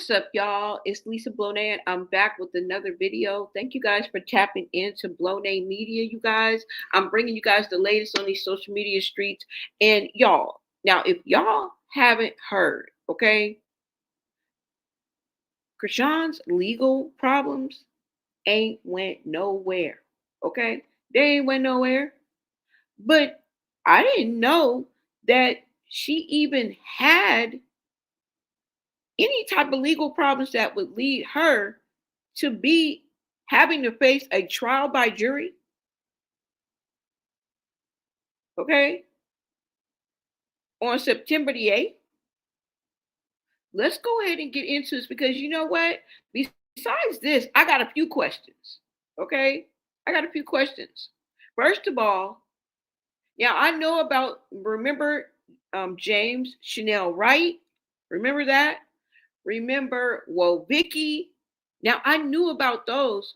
What's up, y'all? It's Lisa Blonay, and I'm back with another video. Thank you guys for tapping into Blonay Media, you guys. I'm bringing you guys the latest on these social media streets. And y'all, now, if y'all haven't heard, okay, Chrisean'S legal problems ain't went nowhere, okay? They ain't went nowhere. But I didn't know that she even had any type of legal problems that would lead her to be having to face a trial by jury, okay, on September the 8th. Let's go ahead and get into this because you know what? Besides this, I got a few questions, okay? I got a few questions. First of all, now I know about, remember James Chanel Wright? Remember that? Remember, well, Vicky? Now I knew about those,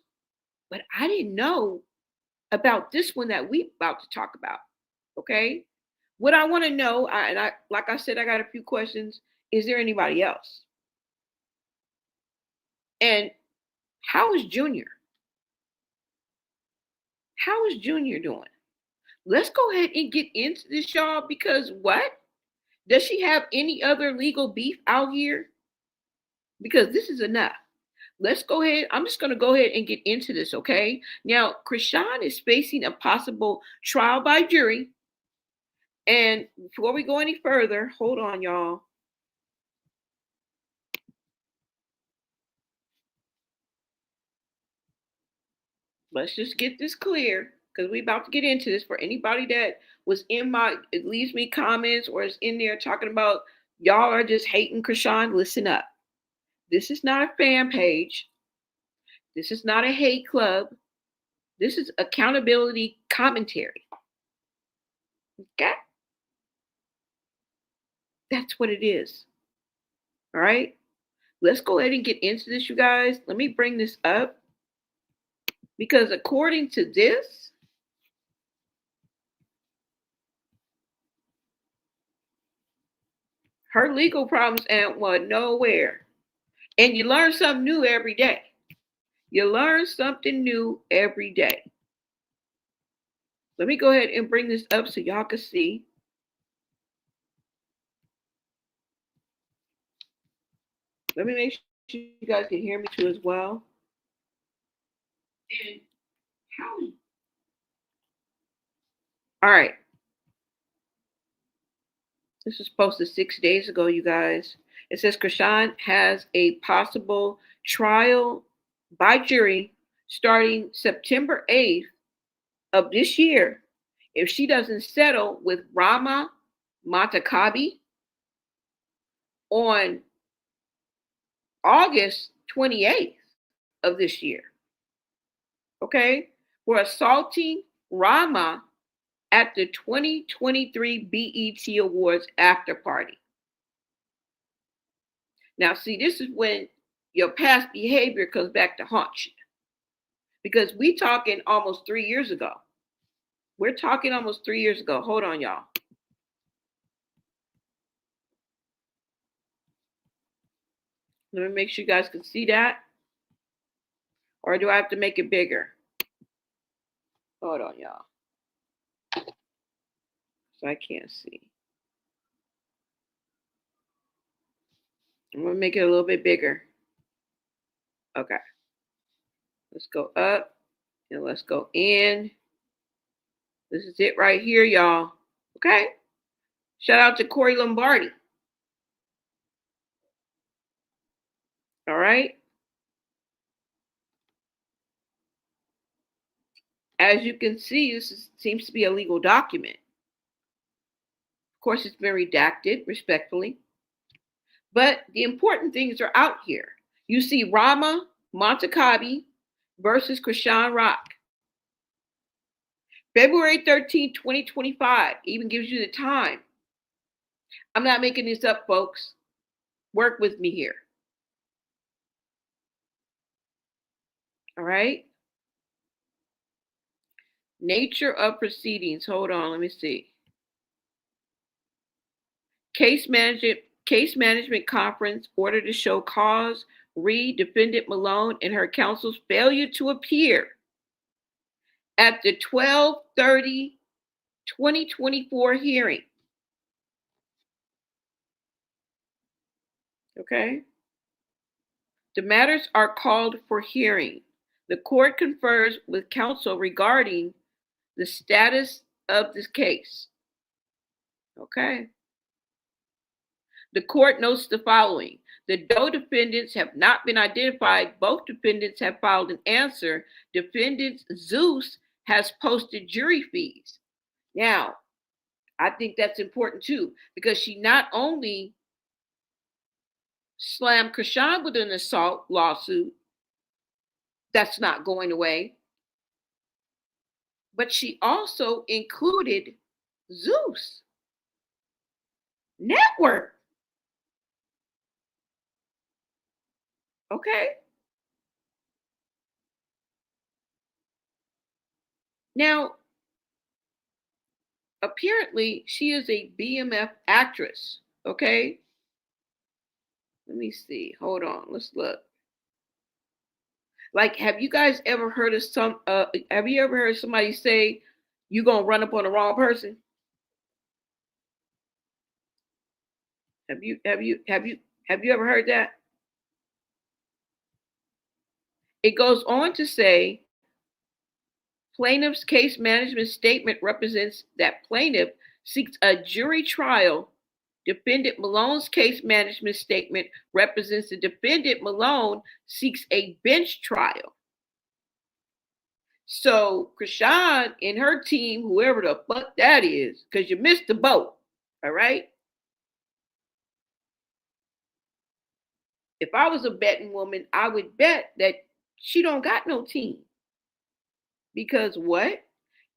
but I didn't know about this one that we about to talk about. Okay. What I want to know, like I said, I got a few questions. Is there anybody else? And how is Junior? How is Junior doing? Let's go ahead and get into this, y'all, because what? Does she have any other legal beef out here? Because this is enough. Let's go ahead. I'm just going to go ahead and get into this, okay? Now, Chrisean is facing a possible trial by jury. And before we go any further, hold on, y'all. Let's just get this clear because we about to get into this. For anybody that was in my, it leaves me comments or is in there talking about y'all are just hating Chrisean, listen up. This is not a fan page. This is not a hate club. This is accountability commentary. Okay? That's what it is. All right? Let's go ahead and get into this, you guys. Let me bring this up because according to this, her legal problems ain't went nowhere. And you learn something new every day. You learn something new every day. Let me go ahead and bring this up so y'all can see. Let me make sure you guys can hear me too as well. And how? All right. This was posted 6 days ago, you guys. It says Chrisean has a possible trial by jury starting September 8th of this year if she doesn't settle with Rama Matakabi on August 28th of this year. Okay? For assaulting Rama at the 2023 BET Awards after party. Now, see, this is when your past behavior comes back to haunt you. Because we talking almost 3 years ago. We're talking almost 3 years ago. Hold on, y'all. Let me make sure you guys can see that. Or do I have to make it bigger? Hold on, y'all. So I can't see. I'm going to make it a little bit bigger. Okay. Let's go up and let's go in. This is it right here, y'all. Okay. Shout out to Corey Lombardi. All right. As you can see, seems to be a legal document. Of course, it's been redacted, respectfully. But the important things are out here. You see Rama Montakabi versus Chrisean Rock. February 13, 2025, even gives you the time. I'm not making this up, folks. Work with me here. All right. Nature of proceedings. Hold on, let me see. Case Case management conference order to show cause, read defendant Malone and her counsel's failure to appear at the 12/30/2024 hearing. Okay. The matters are called for hearing. The court confers with counsel regarding the status of this case. Okay. The court notes the following. Though defendants have not been identified, both defendants have filed an answer. Defendant Zeus has posted jury fees. Now, I think that's important too, because she not only slammed Chrisean with an assault lawsuit that's not going away, but she also included Zeus Network. Okay. Now, apparently, she is a BMF actress. Okay. Let me see. Hold on. Let's look. Like, have you guys ever heard of have you ever heard somebody say you gonna run up on the wrong person? Have you ever heard that? It goes on to say plaintiff's case management statement represents that plaintiff seeks a jury trial. Defendant Malone's case management statement represents the defendant Malone seeks a bench trial. So Chrisean and her team, whoever the fuck that is, because you missed the boat. All right. If I was a betting woman, I would bet that she don't got no team. Because what?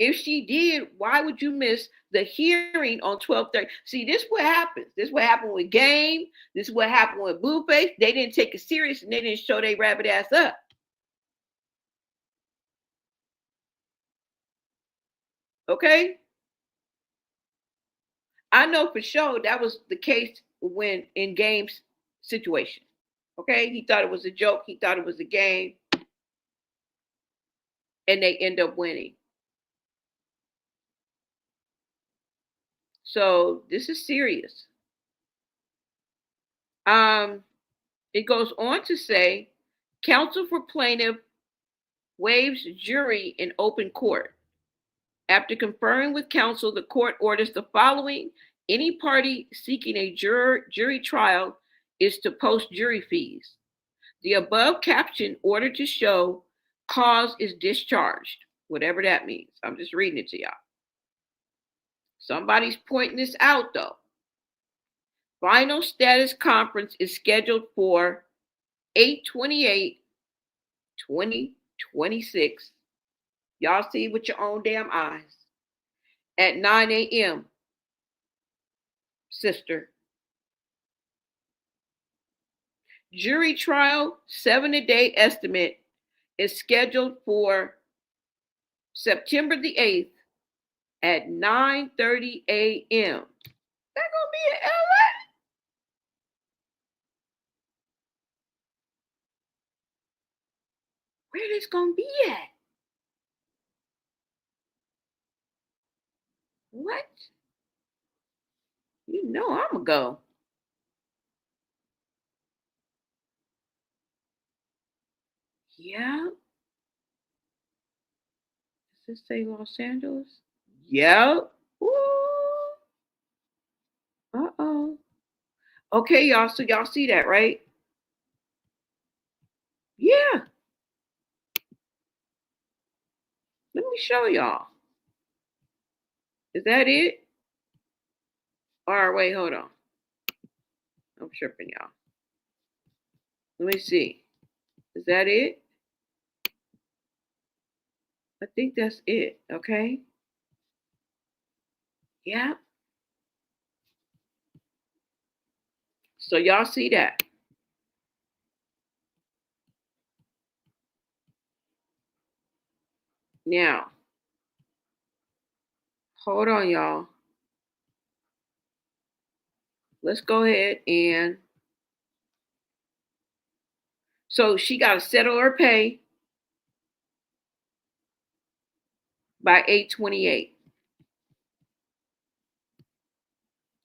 If she did, why would you miss the hearing on 12/30? See, this is what happens. This is what happened with Game. This is what happened with Blueface. They didn't take it serious and they didn't show their rabbit ass up. Okay? I know for sure that was the case when in Game's situation. Okay? He thought it was a joke. He thought it was a game. And they end up winning. So this is serious. It goes on to say, counsel for plaintiff waives jury in open court. After conferring with counsel, the court orders the following. Any party seeking a jury trial is to post jury fees. The above caption order to show cause is discharged, whatever that means. I'm just reading it to y'all. Somebody's pointing this out though. Final status conference is scheduled for 8/28/2026. Y'all see with your own damn eyes. At 9 a.m. Sister. Jury trial, 7-day estimate is scheduled for September the 8th at 9:30 a.m. That gonna be in LA? Where this gonna be at? What? You know I'm gonna go. Yeah. Does this say Los Angeles? Yep. Ooh. Uh-oh. Okay, y'all. So y'all see that, right? Yeah. Let me show y'all. Is that it? All right, wait, hold on. I'm tripping, y'all. Let me see. Is that it? I think that's it. Okay. Yeah. So y'all see that. Now, hold on, y'all. let's go ahead and so she got to settle her pay by 8/28.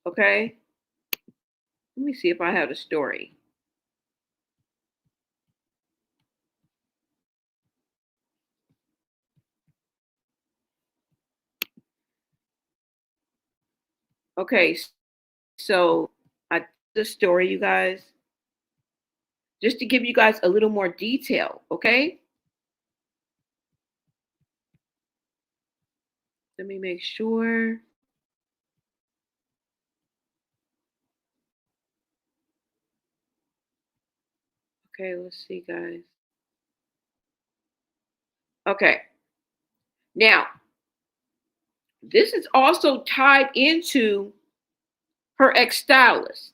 Okay. Let me see if I have the story. Okay. So I the story, you guys, just to give you guys a little more detail. Okay. Let me make sure. Okay. Let's see, guys. Okay. Now, this is also tied into her ex stylist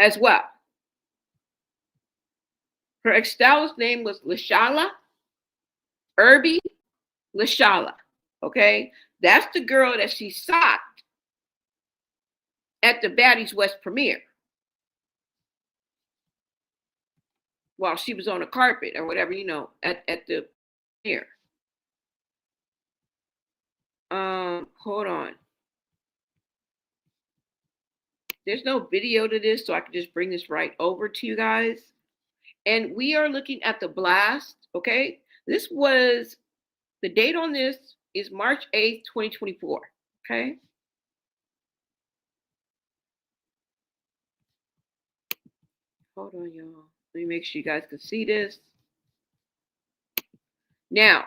as well. Her ex stylist name was Lashala Irby Lashala. Okay. That's the girl that she socked at the Baddies West premiere while she was on the carpet or whatever, at the premiere. Hold on. There's no video to this, so I can just bring this right over to you guys. And we are looking at the blast. Okay. This was the date on this is March 8th, 2024. Okay. Hold on, y'all. Let me make sure you guys can see this. Now,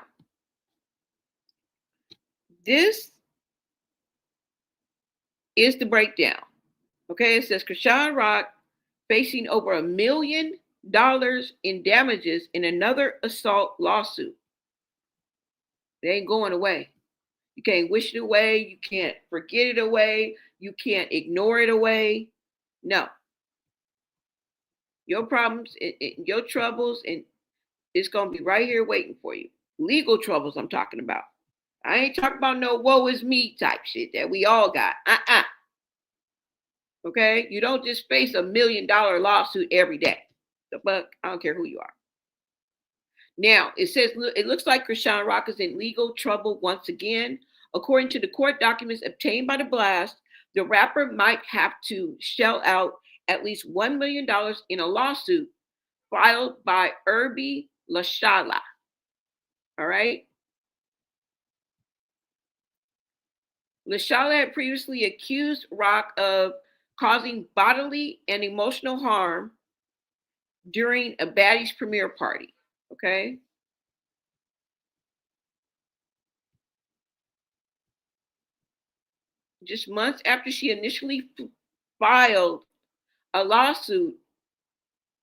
this is the breakdown. Okay, it says Chrisean Rock facing over $1 million in damages in another assault lawsuit. It ain't going away. You can't wish it away. You can't forget it away. You can't ignore it away. No. Your problems, your troubles, and it's going to be right here waiting for you. Legal troubles, I'm talking about. I ain't talking about no woe is me type shit that we all got. Okay? You don't just face $1 million lawsuit every day. The fuck? I don't care who you are. Now, it says it looks like Chrisean Rock is in legal trouble once again. According to the court documents obtained by the blast, the rapper might have to shell out at least $1 million in a lawsuit filed by Irby Lashala. All right. Lashala had previously accused Rock of causing bodily and emotional harm during a Baddies premiere party. Okay. Just months after she initially filed a lawsuit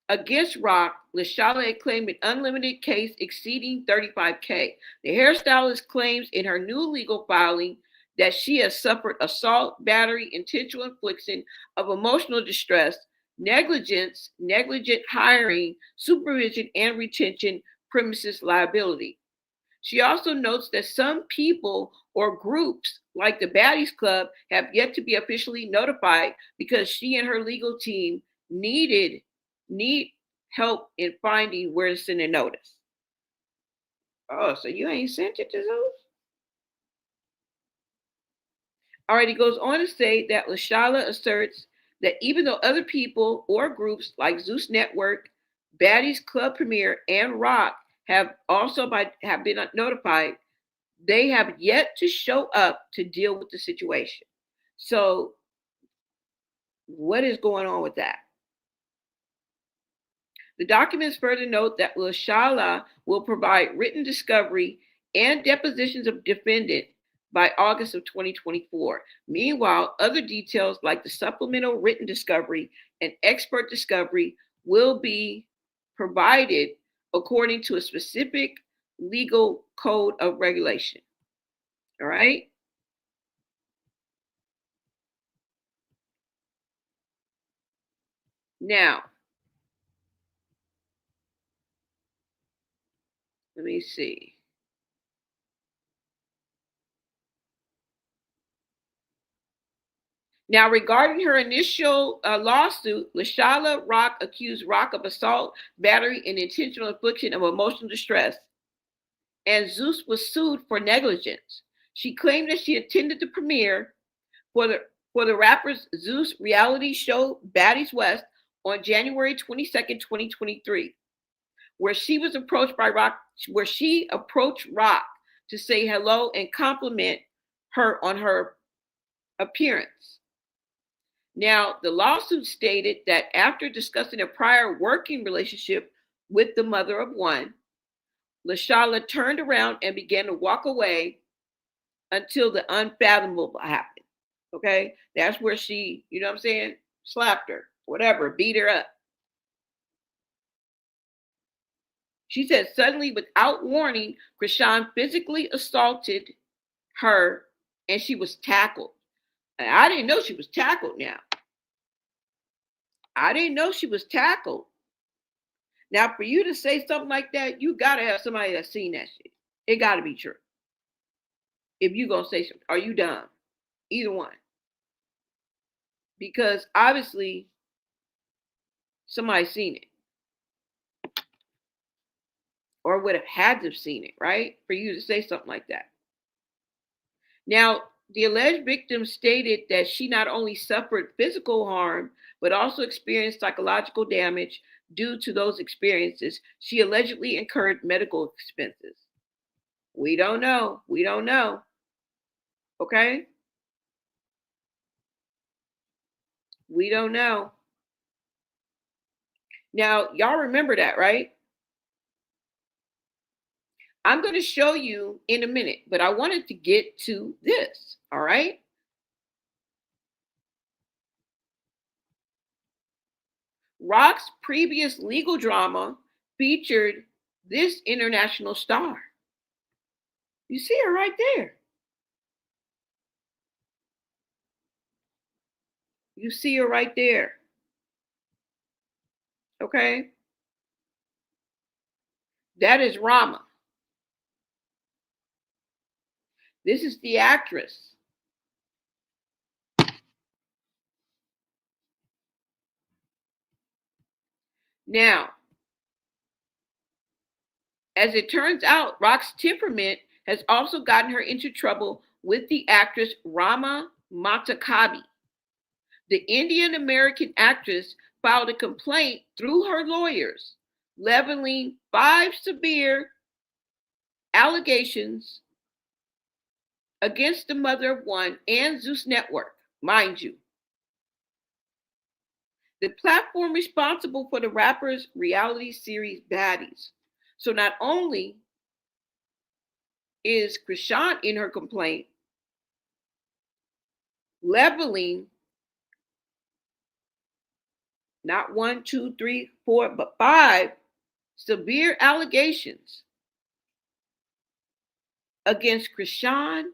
against Rock, Lashala had claimed an unlimited case exceeding $35K. The hairstylist claims in her new legal filing that she has suffered assault, battery, intentional infliction of emotional distress, negligence, negligent hiring, supervision, and retention, premises liability. She also notes that some people or groups, like the Baddies Club, have yet to be officially notified because she and her legal team need help in finding where to send a notice. Oh, so you ain't sent it to Zeus? All right, he goes on to say that Lashala asserts that even though other people or groups like Zeus Network, Baddies Club Premier, and Rock have been notified, they have yet to show up to deal with the situation. So, what is going on with that? The documents further note that Lashala will provide written discovery and depositions of defendant by August of 2024. Meanwhile, other details like the supplemental written discovery and expert discovery will be provided according to a specific legal code of regulation. All right. Now, let me see. Now, regarding her initial lawsuit, LaShala Rock accused Rock of assault, battery, and intentional infliction of emotional distress, and Zeus was sued for negligence. She claimed that she attended the premiere for the rapper's Zeus reality show Baddies West on January 22nd, 2023, where she approached Rock to say hello and compliment her on her appearance. Now, the lawsuit stated that after discussing a prior working relationship with the mother of one, LaShala turned around and began to walk away until the unfathomable happened. Okay, that's where she, you know what I'm saying, slapped her, whatever, beat her up. She said suddenly, without warning, Chrisean physically assaulted her and she was tackled. And I didn't know she was tackled now. I didn't know she was tackled. Now, for you to say something like that, you got to have somebody that's seen that shit. It got to be true. If you going to say something, are you dumb? Either one. Because obviously, somebody's seen it. Or would have had to have seen it, right? For you to say something like that. Now, the alleged victim stated that she not only suffered physical harm, but also experienced psychological damage due to those experiences. She allegedly incurred medical expenses. We don't know. We don't know. Okay? We don't know. Now, y'all remember that, right? I'm going to show you in a minute, but I wanted to get to this. All right? Rock's previous legal drama featured this international star. You see her right there. You see her right there. Okay? That is Rama. This is the actress. Now, as it turns out, Rock's temperament has also gotten her into trouble with the actress Rama Matakabi. The Indian American actress filed a complaint through her lawyers, leveling 5 severe allegations against the mother of one and Zeus Network, mind you. The platform responsible for the rapper's reality series Baddies. So not only is Chrisean in her complaint leveling not 1, 2, 3, 4, but 5 severe allegations against Chrisean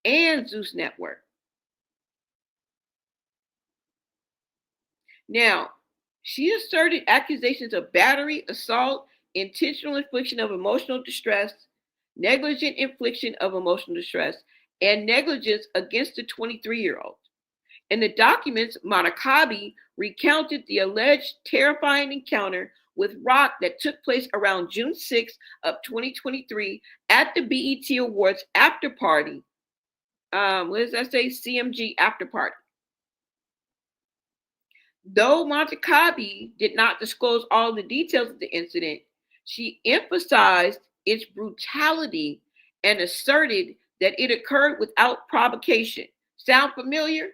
and Zeus Network. Now, she asserted accusations of battery, assault, intentional infliction of emotional distress, negligent infliction of emotional distress, and negligence against the 23-year-old. In the documents, Matakabi recounted the alleged terrifying encounter with Rock that took place around June 6th of 2023 at the BET Awards after party. What does that say? CMG after party. Though Matakabi did not disclose all the details of the incident, she emphasized its brutality and asserted that it occurred without provocation. Sound familiar?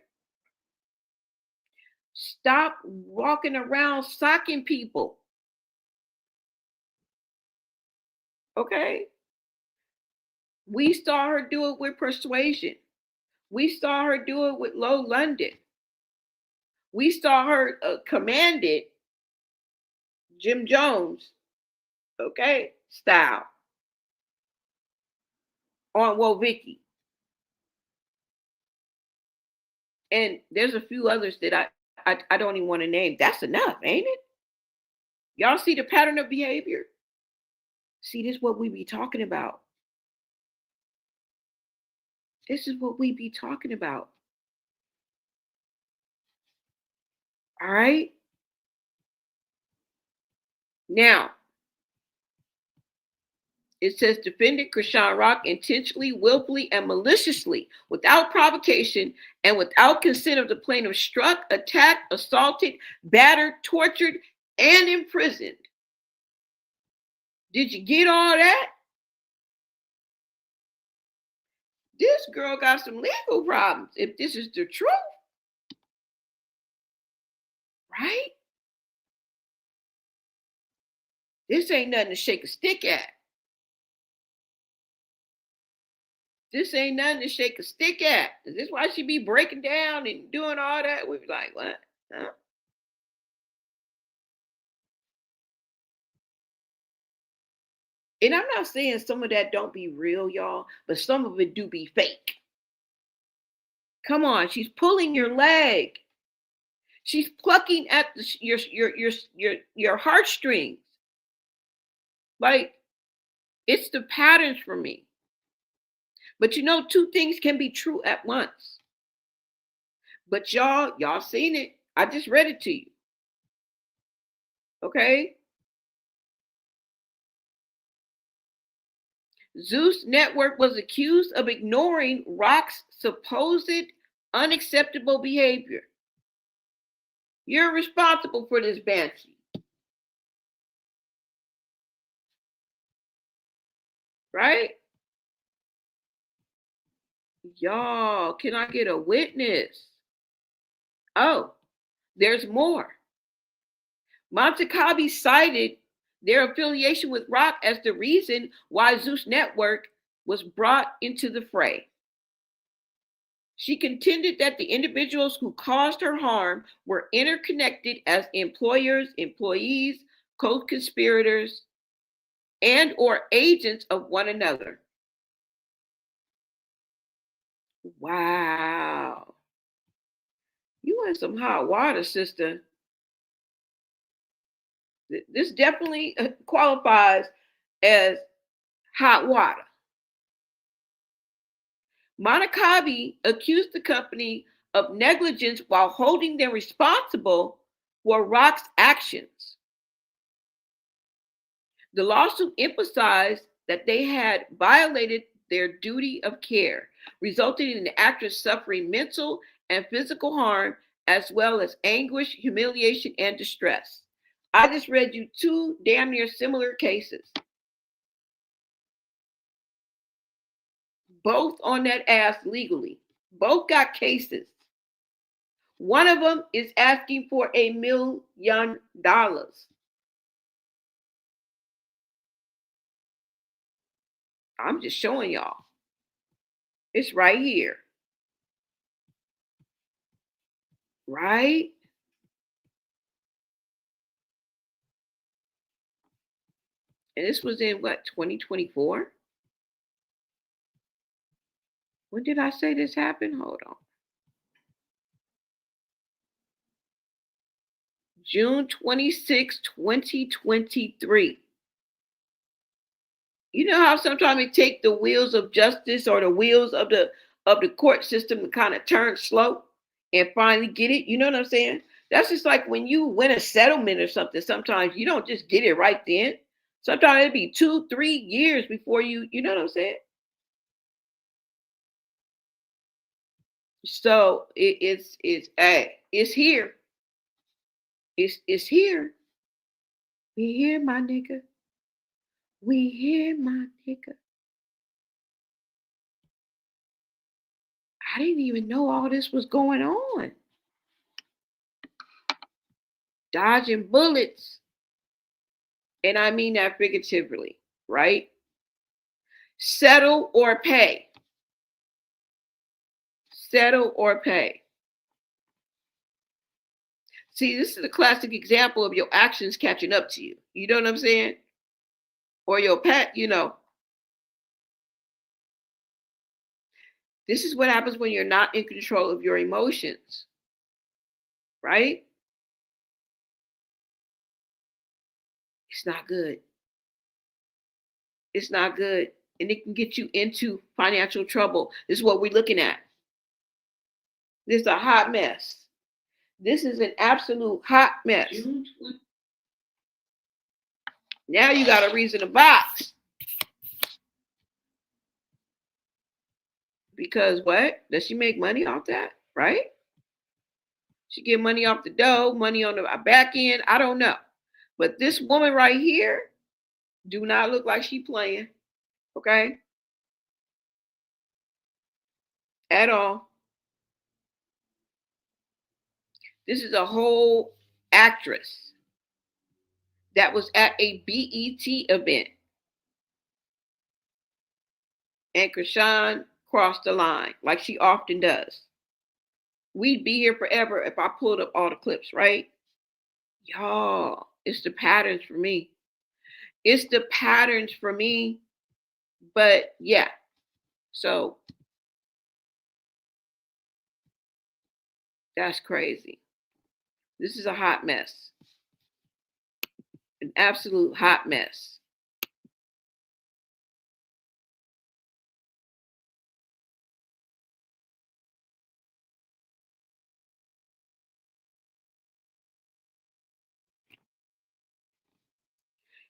Stop walking around socking people. Okay? We saw her do it with Persuasion. We saw her do it with Low London. We saw her command it, Jim Jones, okay, style on Wo Vicky. And there's a few others that I don't even want to name. That's enough, ain't it? Y'all see the pattern of behavior? See, this is what we be talking about. This is what we be talking about. All right. Now, it says defendant Chrisean Rock intentionally, willfully, and maliciously, without provocation and without consent of the plaintiff, struck, attacked, assaulted, battered, tortured, and imprisoned. Did you get all that? This girl got some legal problems if this is the truth, right? This ain't nothing to shake a stick at. This ain't nothing to shake a stick at. Is this why she be breaking down and doing all that? We be like, what? Huh? And I'm not saying some of that don't be real, y'all, but some of it do be fake. Come on, she's pulling your leg. She's plucking at your heartstrings. Like, it's the patterns for me. But you know, two things can be true at once. But y'all seen it. I just read it to you. Okay? Zeus Network was accused of ignoring Rock's supposed unacceptable behavior. You're responsible for this, Banshee. Right? Y'all, can I get a witness? Oh, there's more. Montecalvo cited their affiliation with Rock as the reason why Zeus Network was brought into the fray. She contended that the individuals who caused her harm were interconnected as employers, employees, co-conspirators, and or agents of one another. Wow. You in some hot water, sister. This definitely qualifies as hot water. Montecalvo accused the company of negligence while holding them responsible for Rock's actions. The lawsuit emphasized that they had violated their duty of care, resulting in the actress suffering mental and physical harm, as well as anguish, humiliation, and distress. I just read you two damn near similar cases. Both on that ass legally. Both got cases. One of them is asking for $1 million. I'm just showing y'all. It's right here. Right? And this was in what, 2024? When did I say this happened? Hold on. June 26, 2023. You know how sometimes it take the wheels of justice or the wheels of the court system to kind of turn slow and finally get it? You know what I'm saying? That's just like when you win a settlement or something. Sometimes you don't just get it right then. Sometimes it'd be 2-3 years before you know what I'm saying? So it's here. It's here. We here, my nigga. We here, my nigga. I didn't even know all this was going on. Dodging bullets. And I mean that figuratively, right? Settle or pay. Settle or pay. See, this is a classic example of your actions catching up to you. You know what I'm saying? Or your pet, you know. This is what happens when you're not in control of your emotions, right? It's not good. It's not good. And it can get you into financial trouble. This is what we're looking at. This is a hot mess. This is an absolute hot mess. Now you got a reason to box. Because what? Does she make money off that? Right? She get money off the dough, money on the back end. I don't know. But this woman right here do not look like she playing. Okay? At all. This is a whole actress that was at a BET event. And Chrisean crossed the line like she often does. We'd be here forever if I pulled up all the clips, right? Y'all, it's the patterns for me. It's the patterns for me. But yeah, so that's crazy. This is a hot mess. An absolute hot mess.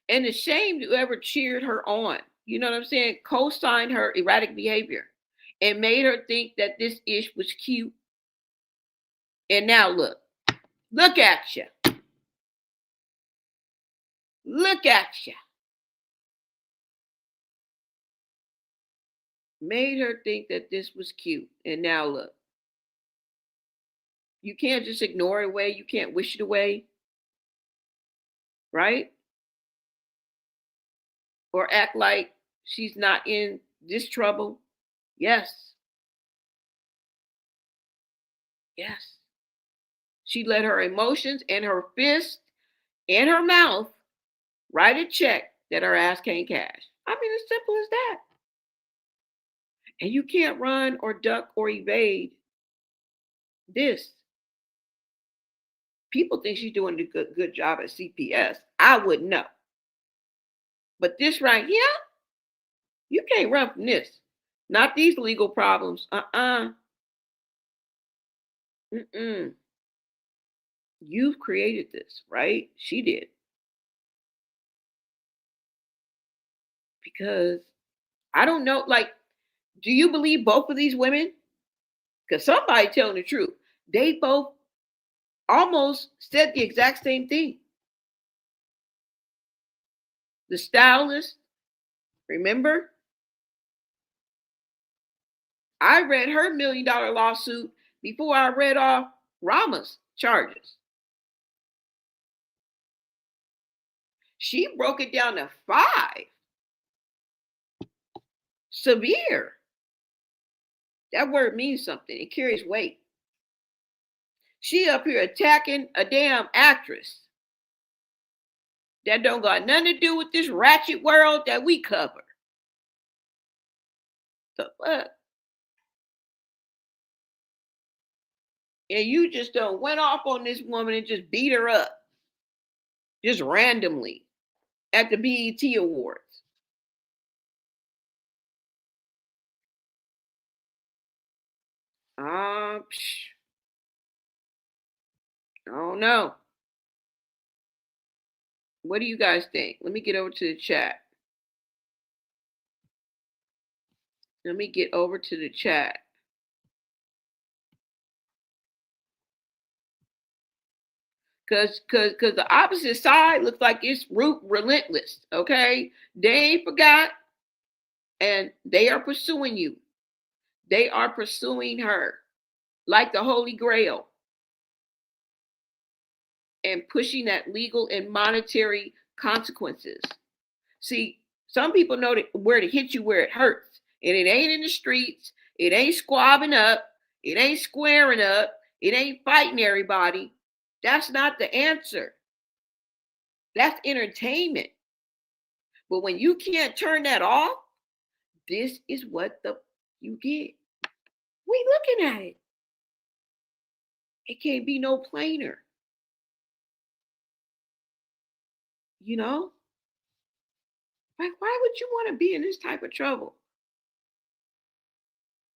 And it's shame whoever cheered her on. You know what I'm saying? Co-signed her erratic behavior and made her think that this ish was cute. And now look at you. Look at you. Made her think that this was cute. And now look. You can't just ignore it away. You can't wish it away. Right? Or act like she's not in this trouble. Yes. Yes. She let her emotions and her fist and her mouth write a check that her ass can't cash. I mean, as simple as that. And you can't run or duck or evade this. People think she's doing a good job at CPS. I wouldn't know. But this right here, you can't run from this. Not these legal problems. You've created this, right? She did. Because I don't know, like, do you believe both of these women? Because somebody telling the truth. They both almost said the exact same thing. The stylist, remember? I read her $1 million lawsuit before I read off Rama's charges. She broke it down to 5. Severe. That word means something. It carries weight. She up here attacking a damn actress that don't got nothing to do with this ratchet world that we cover. The fuck? And you just don't went off on this woman and just beat her up. Just randomly at the BET Awards. I don't know. What do you guys think? Let me get over to the chat. Let me get over to the chat. Cause the opposite side looks like it's relentless. Okay, they ain't forgot, and they are pursuing you. They are pursuing her like the Holy Grail and pushing that legal and monetary consequences. See, some people know where to hit you where it hurts, and it ain't in the streets. It ain't squabbing up. It ain't squaring up. It ain't fighting everybody. That's not the answer. That's entertainment. But when you can't turn that off, this is what you get. We looking at it. It can't be no plainer. You know? Like, why would you want to be in this type of trouble?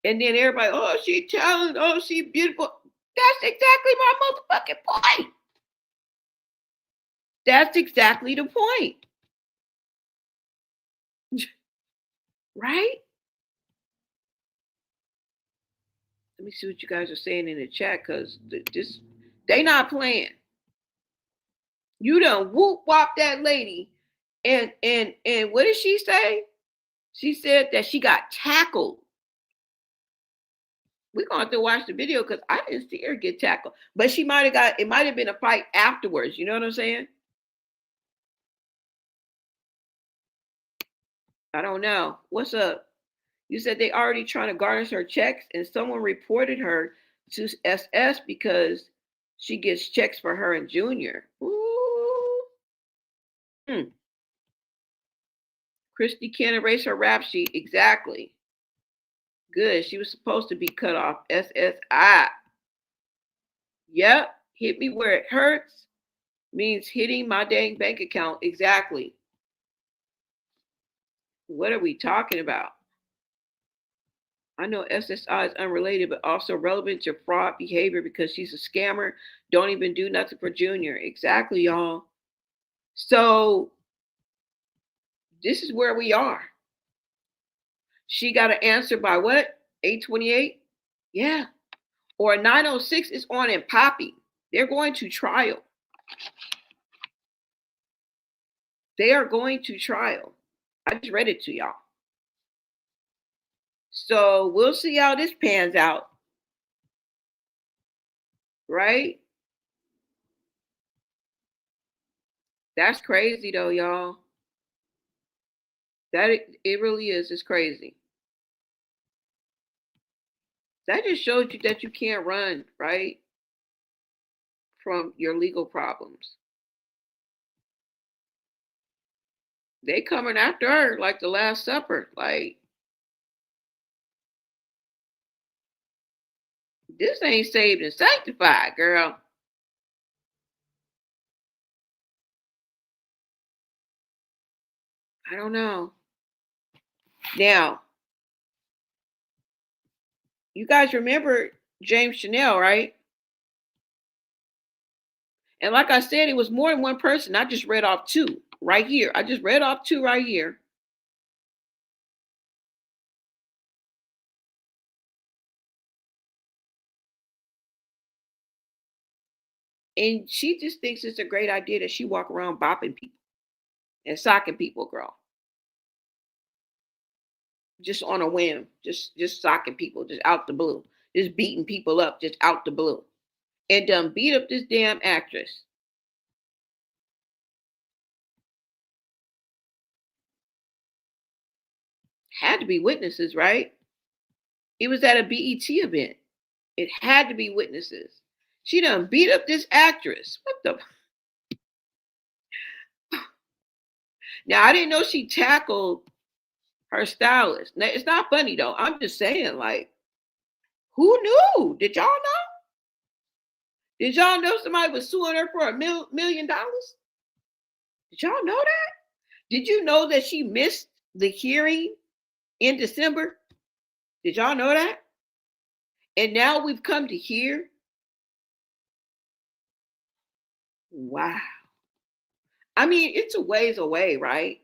And then everybody, oh, she talented, oh, she beautiful. That's exactly my motherfucking point. That's exactly the point. Right? Let me see what you guys are saying in the chat because this they not playing. You done whoop wop that lady, and what did she say? She said that she got tackled. We're gonna have to watch the video because I didn't see her get tackled, but she might have got. It might have been a fight afterwards. You know what I'm saying? I don't know. What's up? You said they already trying to garnish her checks, and someone reported her to SS because she gets checks for her and Junior. Ooh. Hmm. Christy can't erase her rap sheet. Exactly. Good. She was supposed to be cut off. SSI. Yep. Hit me where it hurts means hitting my dang bank account. Exactly. What are we talking about? I know SSI is unrelated, but also relevant to fraud behavior because she's a scammer. Don't even do nothing for Junior. Exactly, y'all. So this is where we are. She got to answer by what? 828? Yeah. Or 906 is on and popping. They're going to trial. They are going to trial. I just read it to y'all. So we'll see how this pans out. Right? That's crazy though, y'all. That it really is. It's crazy. That just shows you that you can't run, right? From your legal problems. They coming after her like the Last Supper. Like, this ain't saved and sanctified, girl. I don't know. Now, you guys remember James Chanel, right? And like I said, it was more than one person. I just read off two right here. I just read off two right here. And she just thinks it's a great idea that she walk around bopping people and socking people, girl. Just on a whim, just socking people, just out the blue, just beating people up, just out the blue, and beat up this damn actress. Had to be witnesses, right? It was at a BET event. It had to be witnesses. She done beat up this actress. What the? Now I didn't know she tackled her stylist. Now, it's not funny though. I'm just saying, like, who knew? Did y'all know? Did y'all know somebody was suing her for $1 million? Did y'all know that? Did you know that she missed the hearing in December? Did y'all know that? And now we've come to hear. Wow. I mean, it's a ways away, right?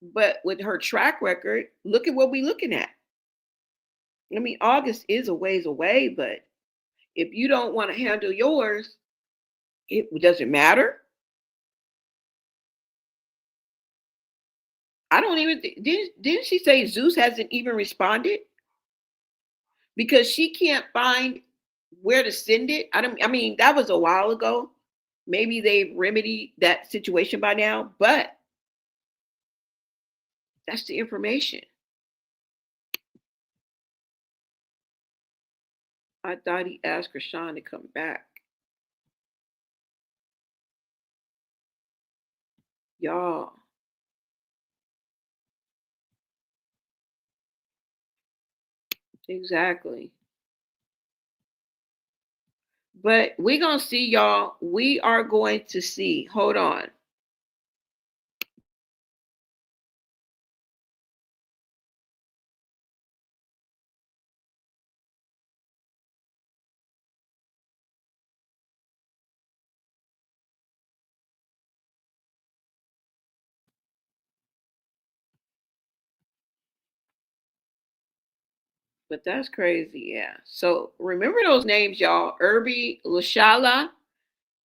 But with her track record, look at what we're looking at. I mean, August is a ways away, but if you don't want to handle yours, it doesn't matter. I don't even didn't she say Zeus hasn't even responded because she can't find where to send it? I mean, that was a while ago. Maybe they've remedied that situation by now, but that's the information. I thought he asked Chrisean to come back. Y'all. Exactly. But we're going to see, y'all. We are going to see. Hold on. But that's crazy, yeah. So remember those names, y'all. Irby Lashala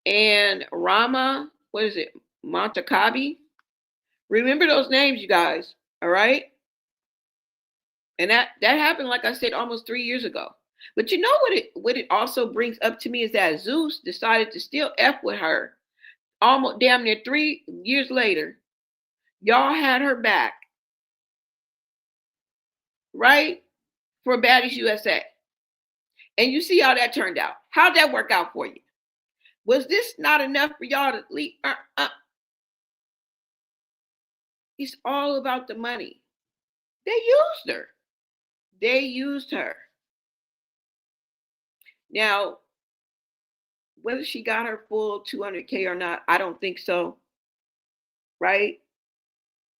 and Rama, what is it? Montakabi. Remember those names, you guys. All right. And that happened, like I said, almost 3 years ago. But you know what it also brings up to me is that Zeus decided to still F with her almost damn near 3 years later. Y'all had her back, right? For Baddies USA. And you see how that turned out. How'd that work out for you? Was this not enough for y'all to leave? It's all about the money. They used her. They used her. Now, whether she got her full 200K or not, I don't think so. Right?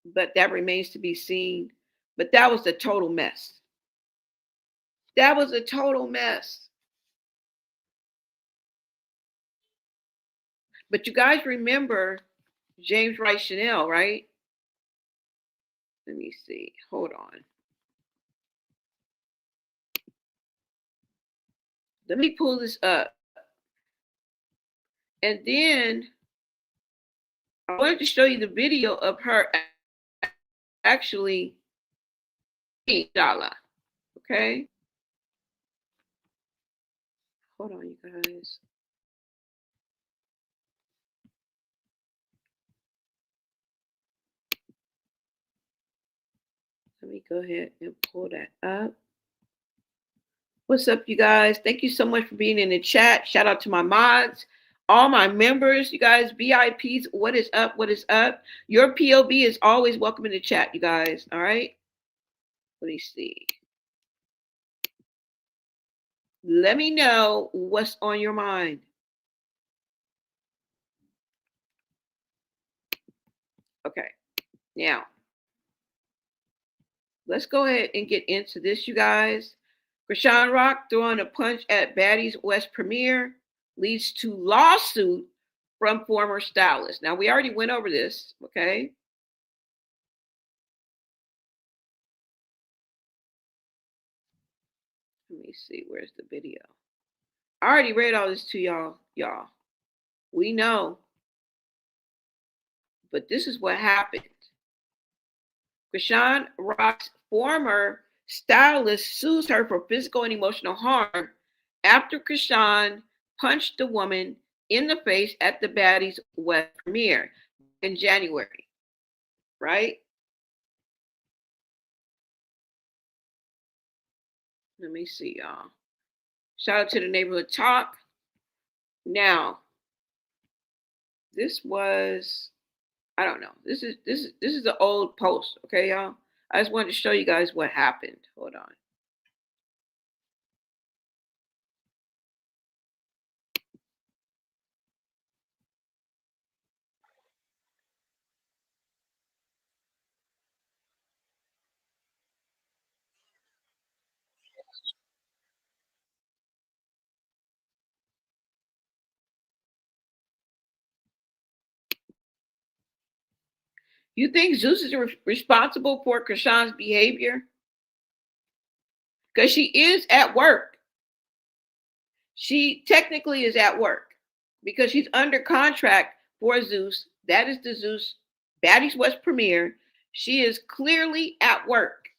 But that remains to be seen. But that was a total mess. That was a total mess. But you guys remember James Wright Chanel, right? Let me see. Hold on. Let me pull this up. And then I wanted to show you the video of her actually $8. Okay. Hold on, you guys. Let me go ahead and pull that up. What's up, you guys? Thank you so much for being in the chat. Shout out to my mods, all my members, you guys, VIPs. What is up? What is up? Your POV is always welcome in the chat, you guys. All right. Let me see. Let me know what's on your mind. Okay. Now, let's go ahead and get into this, you guys. Chrisean Rock throwing a punch at Baddies West premiere leads to lawsuit from former stylist. Now, we already went over this, okay? Let me see, where's the video? I already read all this to y'all. We know. But this is what happened. Chrisean Rock's former stylist sues her for physical and emotional harm after Chrisean punched the woman in the face at the Baddies West premiere in January, right? Let me see, y'all. Shout out to the neighborhood talk. Now, this was, I don't know. This is the old post, okay, y'all. I just wanted to show you guys what happened. Hold on. You think Zeus is responsible for Chrisean's behavior? Because she is at work. She technically is at work because she's under contract for Zeus. That is the Zeus Baddies West premiere. She is clearly at work,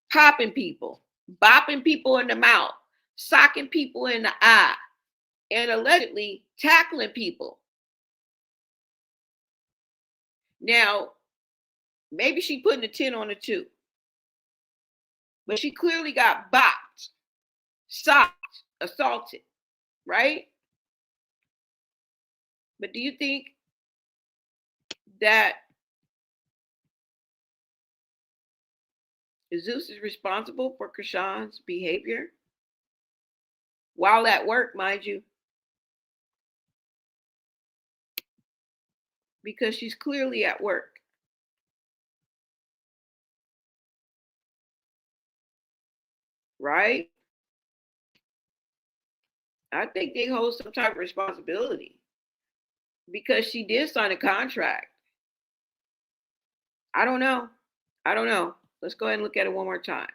popping people, bopping people in the mouth, socking people in the eye, and allegedly tackling people. Now, maybe she putting a 10 on a 2, but she clearly got bopped, socked, assaulted, right? But do you think that Zeus is responsible for Chrisean's behavior? While at work, mind you. Because she's clearly at work. Right? I think they hold some type of responsibility because she did sign a contract. I don't know. Let's go ahead and look at it one more time.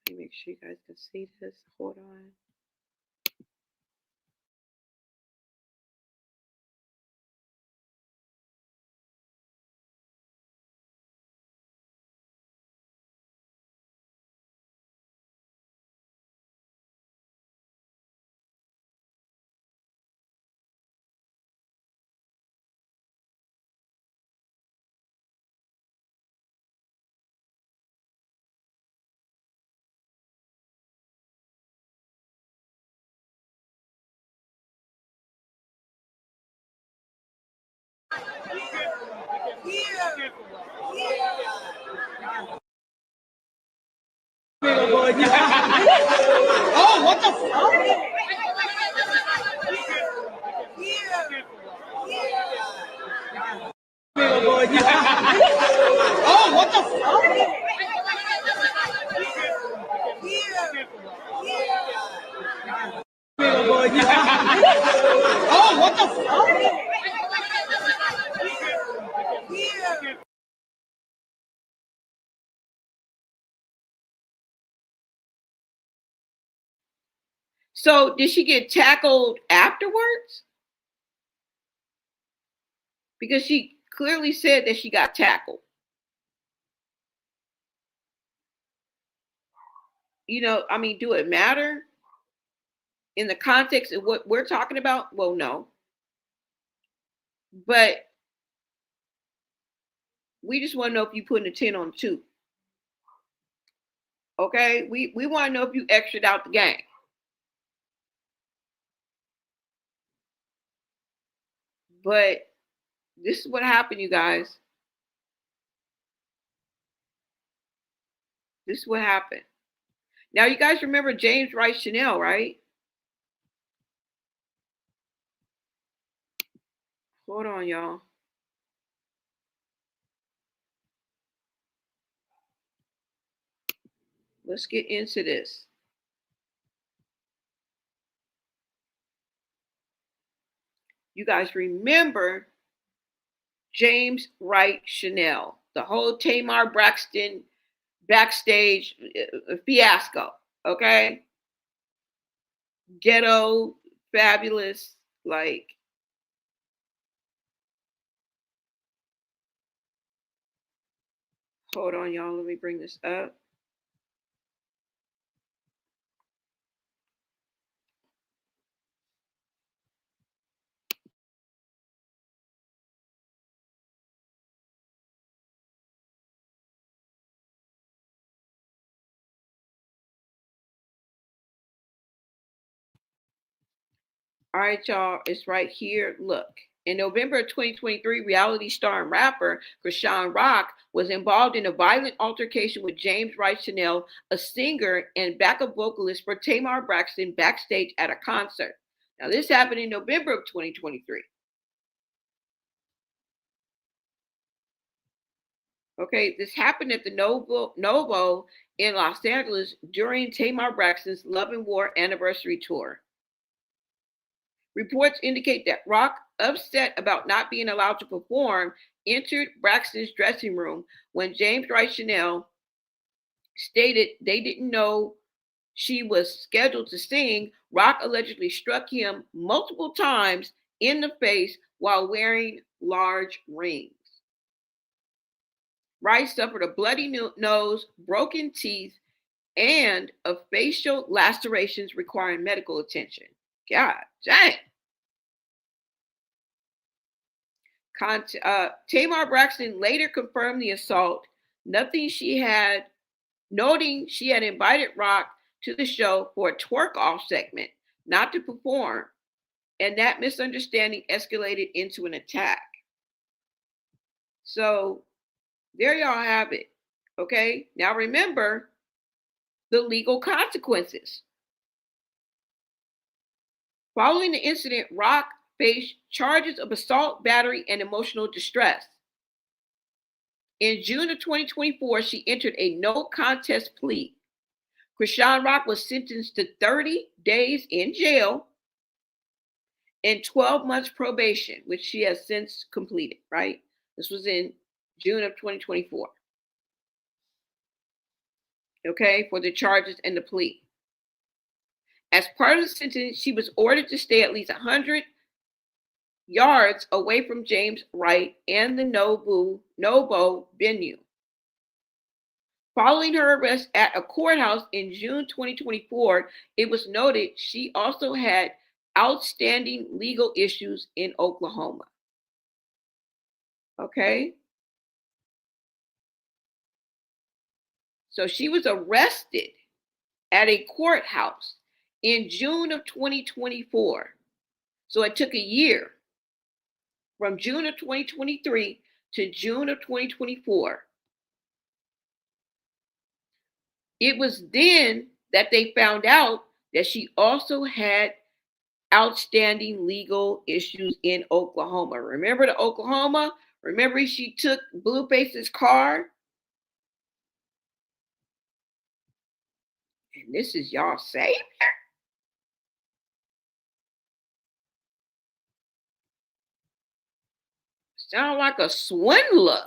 Let me make sure you guys can see this. Hold on. Oh, what the fuck? Oh, what the fuck? Oh, what the fuck? So did she get tackled afterwards? Because she clearly said that she got tackled. You know, I mean, do it matter in the context of what we're talking about? Well, no. But we just want to know if you putting a 10 on 2. Okay? We want to know if you extra'd out the game. But this is what happened, you guys. This is what happened. Now, you guys remember James Wright Chanel, right? Hold on, y'all. Let's get into this. You guys remember James Wright Chanel, the whole Tamar Braxton backstage fiasco, okay? Ghetto, fabulous, like, hold on, y'all. Let me bring this up. All right, y'all, it's right here. Look. In November of 2023, reality star and rapper Chrisean Rock was involved in a violent altercation with James Wright Chanel, a singer and backup vocalist for Tamar Braxton, backstage at a concert. Now, this happened in November of 2023. Okay, this happened at the Novo in Los Angeles during Tamar Braxton's Love and War anniversary tour. Reports indicate that Rock, upset about not being allowed to perform, entered Braxton's dressing room when James Wright Chanel stated they didn't know she was scheduled to sing. Rock allegedly struck him multiple times in the face while wearing large rings. Wright suffered a bloody nose, broken teeth, and of facial lacerations requiring medical attention. God dang. Tamar Braxton later confirmed the assault, noting she had invited Rock to the show for a twerk off segment, not to perform, and that misunderstanding escalated into an attack. So there y'all have it. Okay, now remember the legal consequences. Following the incident, Rock faced charges of assault, battery, and emotional distress. In June of 2024, she entered a no contest plea. Chrisean Rock was sentenced to 30 days in jail and 12 months probation, which she has since completed, right? This was in June of 2024. okay, for the charges and the plea. As part of the sentence, she was ordered to stay at least 100 yards away from James Wright and the Nobo venue. Following her arrest at a courthouse in June 2024, it was noted she also had outstanding legal issues in Oklahoma. Okay. So she was arrested at a courthouse in June of 2024. So it took a year from June of 2023 to June of 2024. It was then that they found out that she also had outstanding legal issues in Oklahoma. Remember the Oklahoma? Remember she took Blueface's car? And this is y'all savior? Sound like a swindler.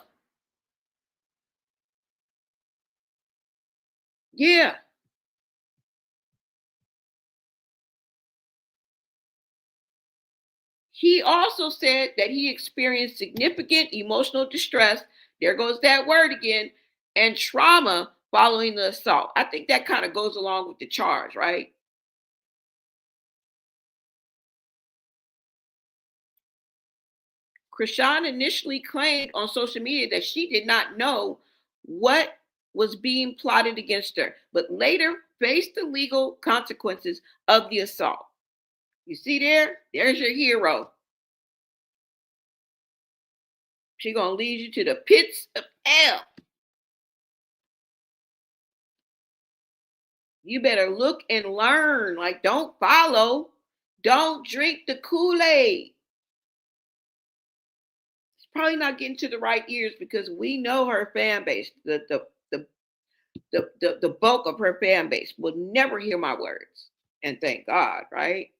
Yeah. He also said that he experienced significant emotional distress. There goes that word again, and trauma following the assault. I think that kind of goes along with the charge, right? Chrisean initially claimed on social media that she did not know what was being plotted against her, but later faced the legal consequences of the assault. You see there? There's your hero. She's gonna lead you to the pits of hell. You better look and learn. Like, don't follow. Don't drink the Kool-Aid. It's probably not getting to the right ears because we know her fan base. The bulk of her fan base will never hear my words. And thank God, right?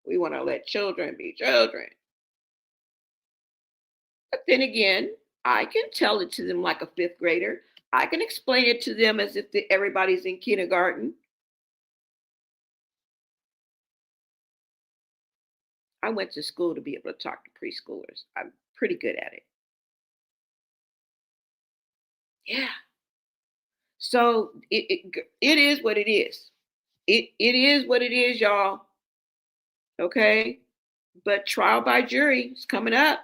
We want to let children be children. But then again, I can tell it to them like a fifth grader. I can explain it to them as if everybody's in kindergarten. I went to school to be able to talk to preschoolers. I'm pretty good at it. Yeah. So it is what it is. It is what it is, y'all. Okay. But trial by jury is coming up.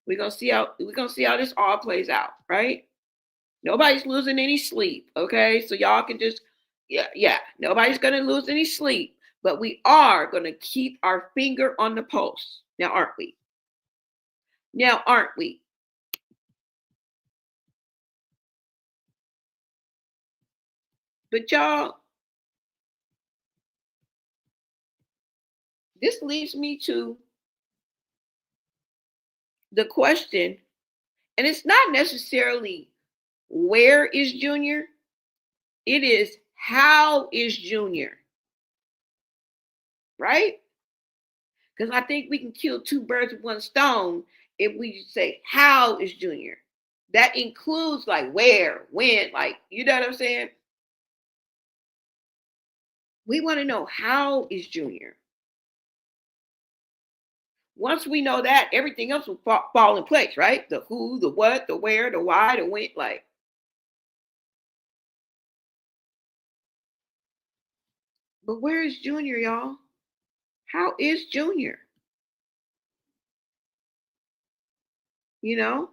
We're gonna see how this all plays out, right? Nobody's losing any sleep. Okay. So y'all can just yeah. Nobody's gonna lose any sleep. But we are gonna keep our finger on the pulse. Now, aren't we? Now, aren't we? But y'all, this leads me to the question, and it's not necessarily where is Junior, it is how is Junior, right? Because I think we can kill two birds with one stone if we say how is Junior. That includes like where, when, like, you know what I'm saying? We want to know how is Junior. Once we know that, everything else will fall in place, right? The who, the what, the where, the why, the when, like. But where is Junior, y'all? How is Junior? You know?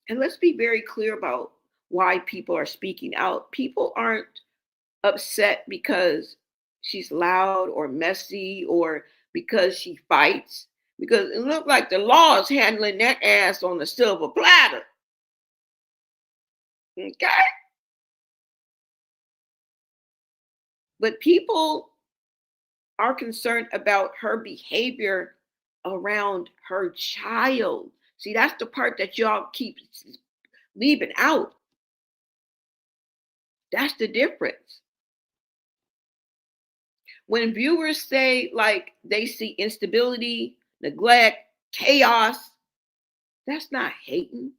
And let's be very clear about why people are speaking out. People aren't upset because she's loud or messy or because she fights, because it looked like the law is handling that ass on the silver platter. Okay? But people are concerned about her behavior around her child. See, that's the part that y'all keep leaving out. That's the difference. When viewers say like they see instability, neglect, chaos, that's not hating.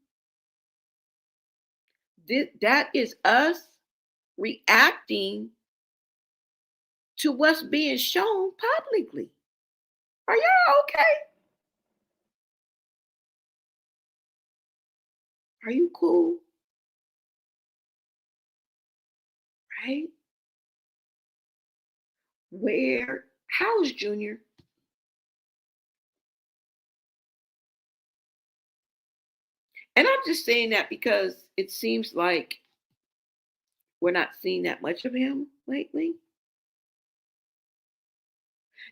That is us reacting to what's being shown publicly. Are y'all okay? Are you cool? Right? How's Junior? And I'm just saying that because it seems like we're not seeing that much of him lately.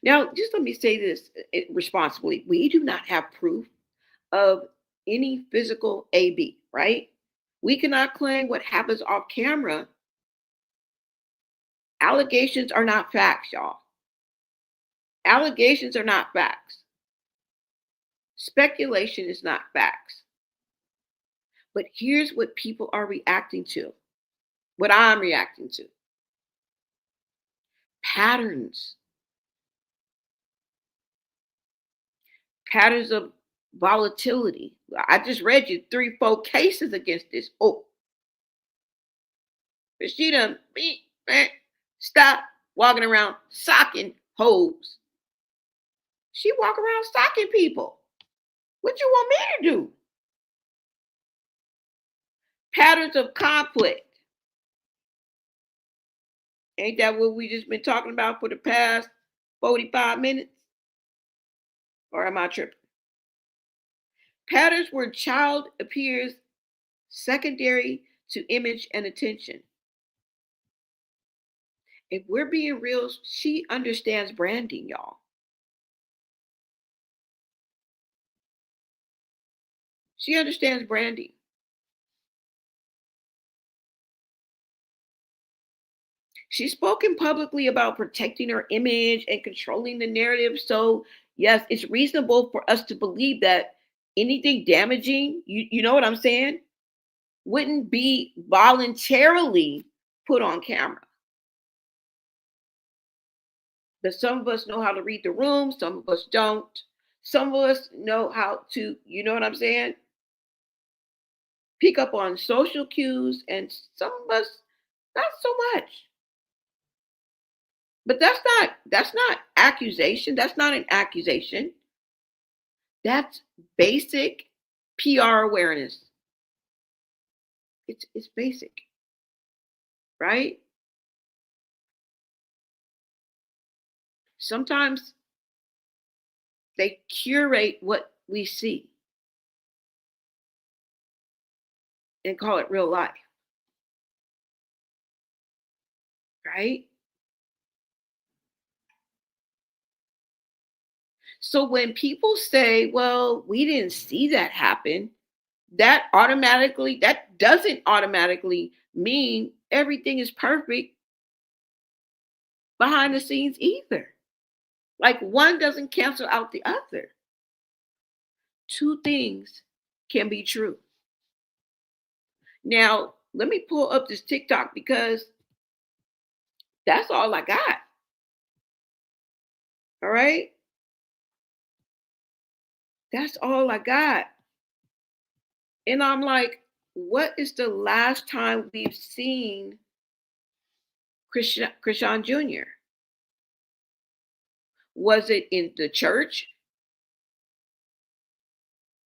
Now, just let me say this responsibly. We do not have proof of any physical AB, right? We cannot claim what happens off camera. Allegations are not facts, y'all. Allegations are not facts. Speculation is not facts. But here's what people are reacting to, what I'm reacting to: patterns, patterns of volatility. I just read you 3, 4 cases against this. Oh, but she done stop walking around socking hoes. She walk around socking people. What you want me to do? Patterns of conflict. Ain't that what we just been talking about for the past 45 minutes? Or am I tripping? Patterns where child appears secondary to image and attention. If we're being real, she understands branding, y'all. She understands branding. She's spoken publicly about protecting her image and controlling the narrative. So, yes, it's reasonable for us to believe that anything damaging, you know what I'm saying, wouldn't be voluntarily put on camera. But some of us know how to read the room, some of us don't. Some of us know how to, you know what I'm saying, pick up on social cues, and some of us not so much. But that's not accusation. That's not an accusation. That's basic PR awareness. It's basic, right? Sometimes they curate what we see and call it real life, right? So when people say, well, we didn't see that happen, that doesn't automatically mean everything is perfect behind the scenes either. Like one doesn't cancel out the other. Two things can be true. Now, let me pull up this TikTok because that's all I got. All right. That's all I got. And I'm like, what is the last time we've seen Chrisean Jr.? Was it in the church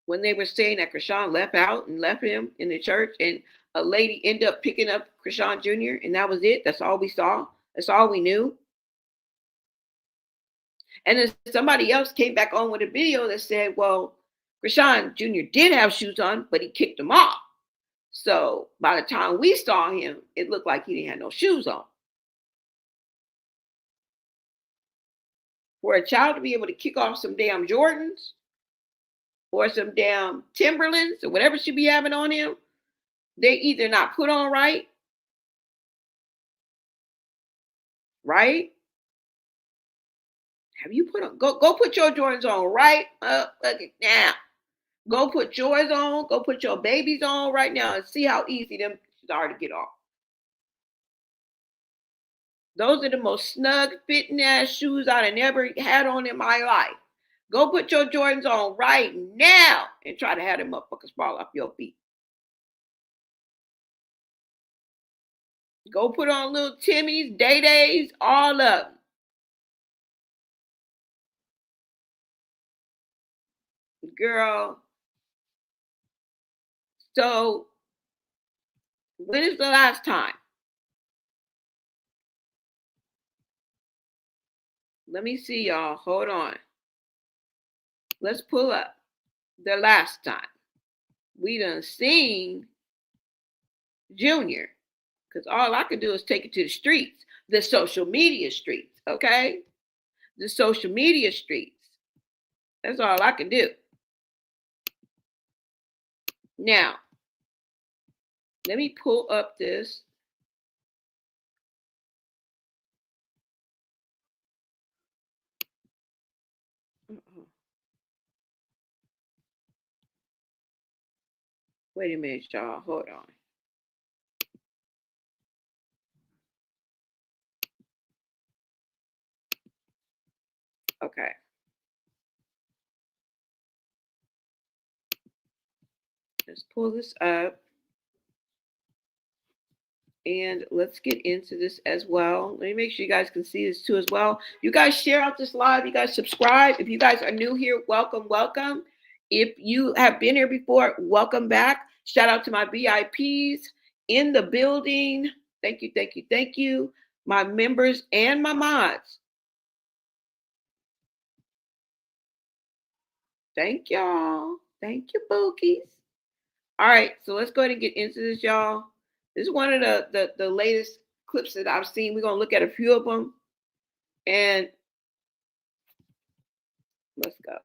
when they were saying that Chrisean left out and left him in the church and a lady ended up picking up Chrisean Jr. and that was it? That's all we saw. That's all we knew. And then somebody else came back on with a video that said, well, Chrisean Jr. did have shoes on, but he kicked them off. So by the time we saw him, it looked like he didn't have no shoes on. For a child to be able to kick off some damn Jordans or some damn Timberlands or whatever she be having on him, they either not put on right, right? Have you put on, go put your Jordans on right now. Go put yours on, go put your babies on right now and see how easy them are to get off. Those are the most snug fitting ass shoes I've ever had on in my life. Go put your Jordans on right now and try to have them motherfuckers fall off your feet. Go put on little Timmy's, Day-Days, all of them. Girl. So when is the last time? Let me see, y'all. Hold on. Let's pull up the last time we done seen Junior. Because all I can do is take it to the streets, the social media streets, okay? The social media streets. That's all I can do. Now, let me pull up this. Wait a minute, y'all. Hold on. Okay. Let's pull this up. And let's get into this as well. Let me make sure you guys can see this too as well. You guys share out this live. You guys subscribe. If you guys are new here, welcome, welcome. If you have been here before, welcome back. Shout out to my VIPs in the building. Thank you, thank you, thank you. My members and my mods. Thank y'all. Thank you, Bookies. All right, so let's go ahead and get into this, y'all. This is one of the latest clips that I've seen. We're going to look at a few of them. And let's go.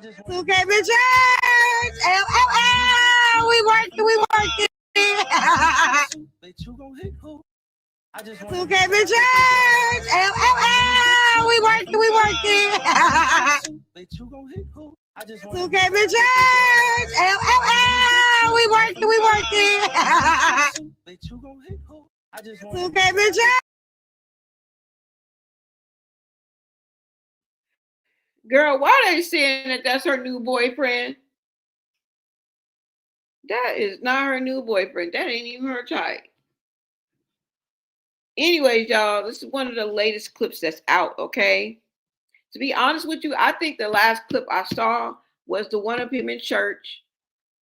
Okay, bitches. LLL. We working. Okay, bitches. LLL. We working. Okay, bitches. LLL. We working. Okay, bitches. Girl, why are they saying that that's her new boyfriend? That is not her new boyfriend. That ain't even her type. Anyways, y'all, this is one of the latest clips that's out, okay? To be honest with you, I think the last clip I saw was the one of him in church,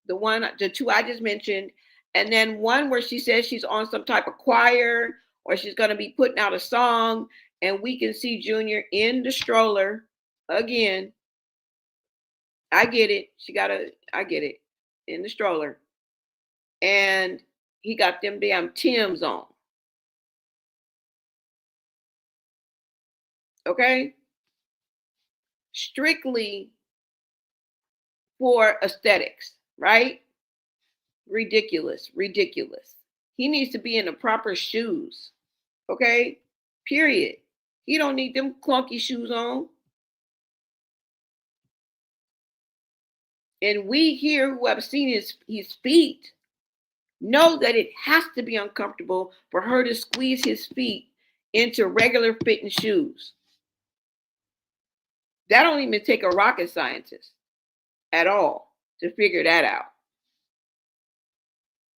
the two I just mentioned, and then one where she says she's on some type of choir or she's going to be putting out a song, and we can see Junior in the stroller again. I get it. I get it. In the stroller. And he got them damn Timbs on. Okay? Strictly for aesthetics, right? Ridiculous. He needs to be in the proper shoes. Okay? Period. He don't need them clunky shoes on. And we here who have seen his feet know that it has to be uncomfortable for her to squeeze his feet into regular fitting shoes. That don't even take a rocket scientist at all to figure that out.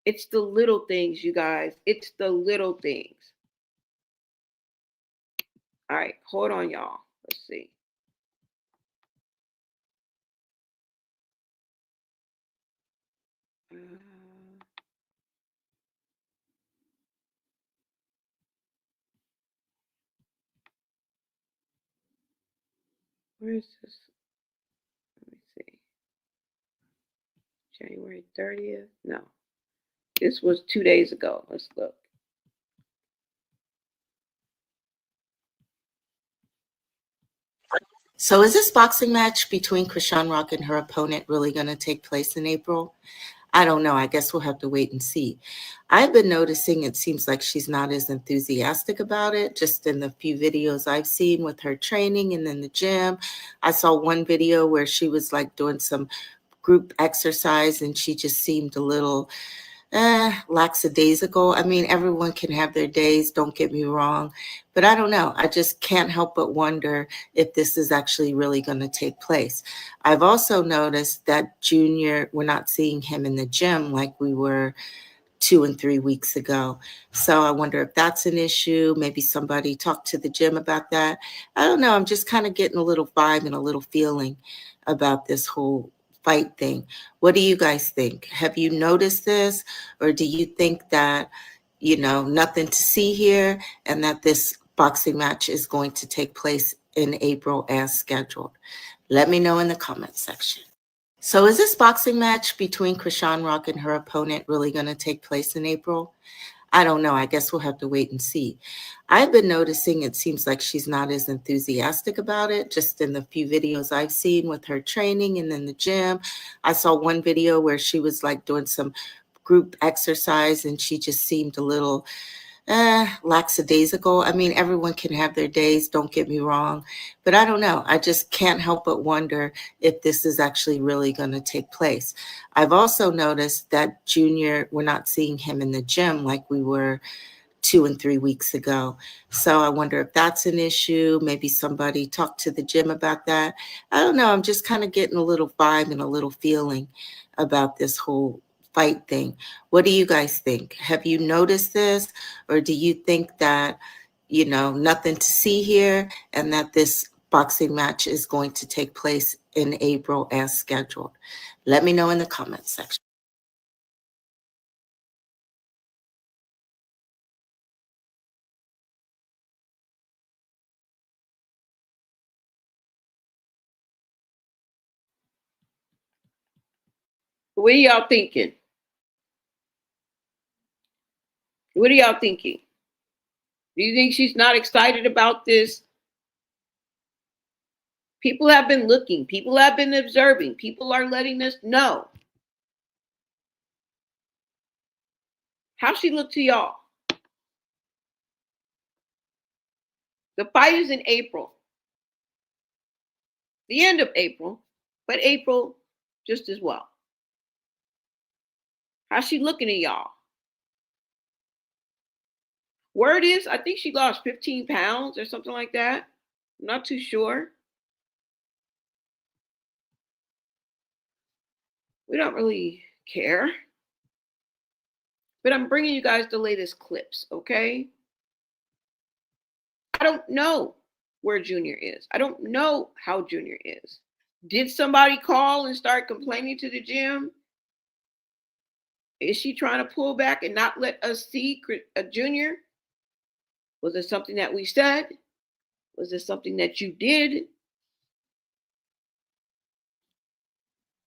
It's the little things, you guys. It's the little things. All right, hold on, y'all. Let's see. Where is this? Let me see. January 30th? No. This was 2 days ago. Let's look. So is this boxing match between Chrisean Rock and her opponent really going to take place in April? I don't know. I guess we'll have to wait and see. I've been noticing it seems like she's not as enthusiastic about it, just in the few videos I've seen with her training and in the gym. I saw one video where she was like doing some group exercise and she just seemed a little lackadaisical. I mean, everyone can have their days, don't get me wrong, but I don't know. I just can't help but wonder if this is actually really going to take place. I've also noticed that Junior, we're not seeing him in the gym like we were 2 and 3 weeks ago. So I wonder if that's an issue. Maybe somebody talked to the gym about that. I don't know. I'm just kind of getting a little vibe and a little feeling about this whole fight thing. What do you guys think? Have you noticed this? Or do you think that, nothing to see here and that this boxing match is going to take place in April as scheduled? Let me know in the comments section. So is this boxing match between Krishan Rock and her opponent really going to take place in April? I don't know. I guess we'll have to wait and see. I've been noticing it seems like she's not as enthusiastic about it, just in the few videos I've seen with her training and in the gym. I saw one video where she was like doing some group exercise and she just seemed a little lackadaisical. I mean, everyone can have their days, don't get me wrong, but I don't know. I just can't help but wonder if this is actually really going to take place. I've also noticed that Junior, we're not seeing him in the gym like we were 2 and 3 weeks ago. So I wonder if that's an issue. Maybe somebody talked to the gym about that. I don't know. I'm just kind of getting a little vibe and a little feeling about this whole fight thing. What do you guys think? Have you noticed this? Or do you think that, nothing to see here and that this boxing match is going to take place in April as scheduled? Let me know in the comments section. What are y'all thinking? What are y'all thinking? Do you think she's not excited about this? People have been looking, people have been observing, people are letting us know. How she look to y'all? The fight is in April, the end of April, but April just as well. How's she looking at y'all? Word is, I think she lost 15 pounds or something like that. I'm not too sure. We don't really care. But I'm bringing you guys the latest clips, okay? I don't know where Junior is. I don't know how Junior is. Did somebody call and start complaining to the gym? Is she trying to pull back and not let us see a Junior? Was it something that we said? Was it something that you did?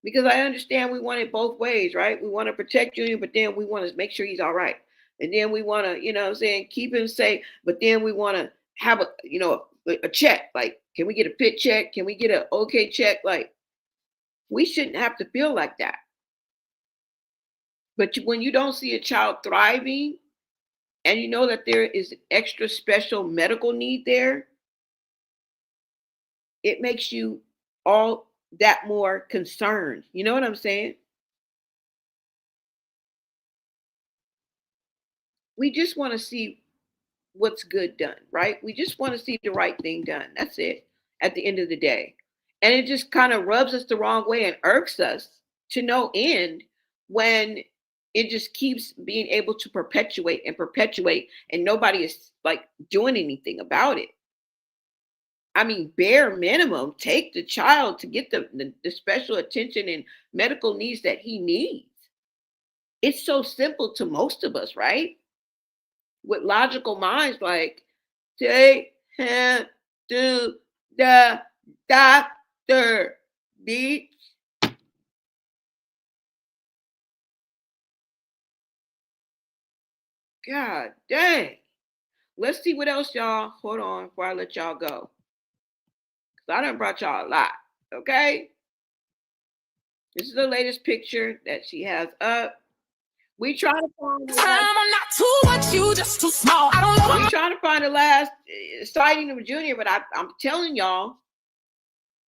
Because I understand we want it both ways, right? We want to protect Junior, but then we want to make sure he's all right. And then we want to, what I'm saying, keep him safe, but then we want to have a check. Like, can we get a fit check? Can we get an okay check? Like, we shouldn't have to feel like that. But when you don't see a child thriving and you know that there is extra special medical need there, it makes you all that more concerned. You know what I'm saying? We just want to see what's good done, right? We just want to see the right thing done. That's it at the end of the day. And it just kind of rubs us the wrong way and irks us to no end when it just keeps being able to perpetuate and perpetuate and nobody is like doing anything about it. I mean, bare minimum, take the child to get the special attention and medical needs that he needs. It's so simple to most of us, right? With logical minds, like, take him to the doctor, bitch. God dang. Let's see what else, y'all. Hold on before I let y'all go. Because I done brought y'all a lot. Okay? This is the latest picture that she has up. We trying to find the last, I'm not too much, you just too small. I don't know. we trying to find the last sighting of Junior, but I'm telling y'all,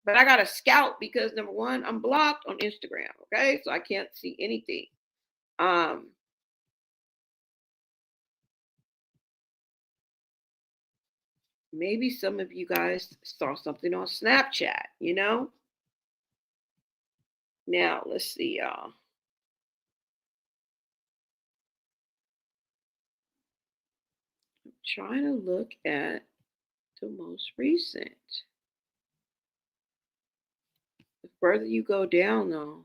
but I got to scout because number one, I'm blocked on Instagram. Okay, so I can't see anything. Maybe some of you guys saw something on Snapchat, you know? Now, let's see, y'all. I'm trying to look at the most recent. The further you go down, though,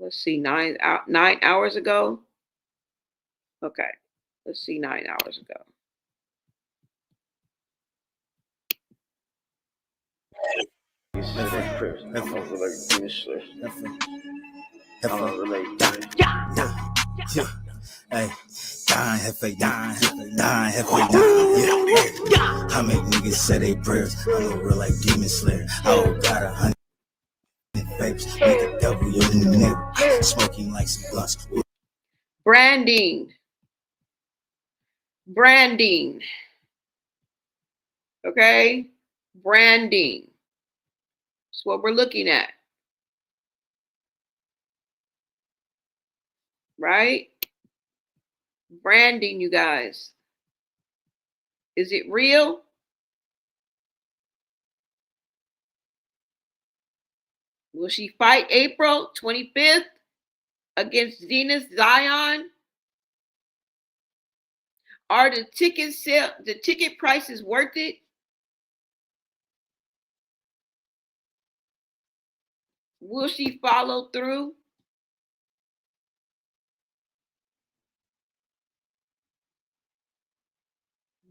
let's see, 9 hours ago. Okay, let's see, 9 hours ago. Hey, dying, hefe, dying, hefe, dying, yeah. I make niggas say they prayers. I'm a real like demon slayer. Oh, got 100 vapes. Make a devil your new neighbor. Smoking like some blunts. Branding. Okay? Branding. That's what we're looking at. Right? Branding, you guys. Is it real? Will she fight April 25th against Zenith Zion? Are the ticket prices worth it? Will she follow through?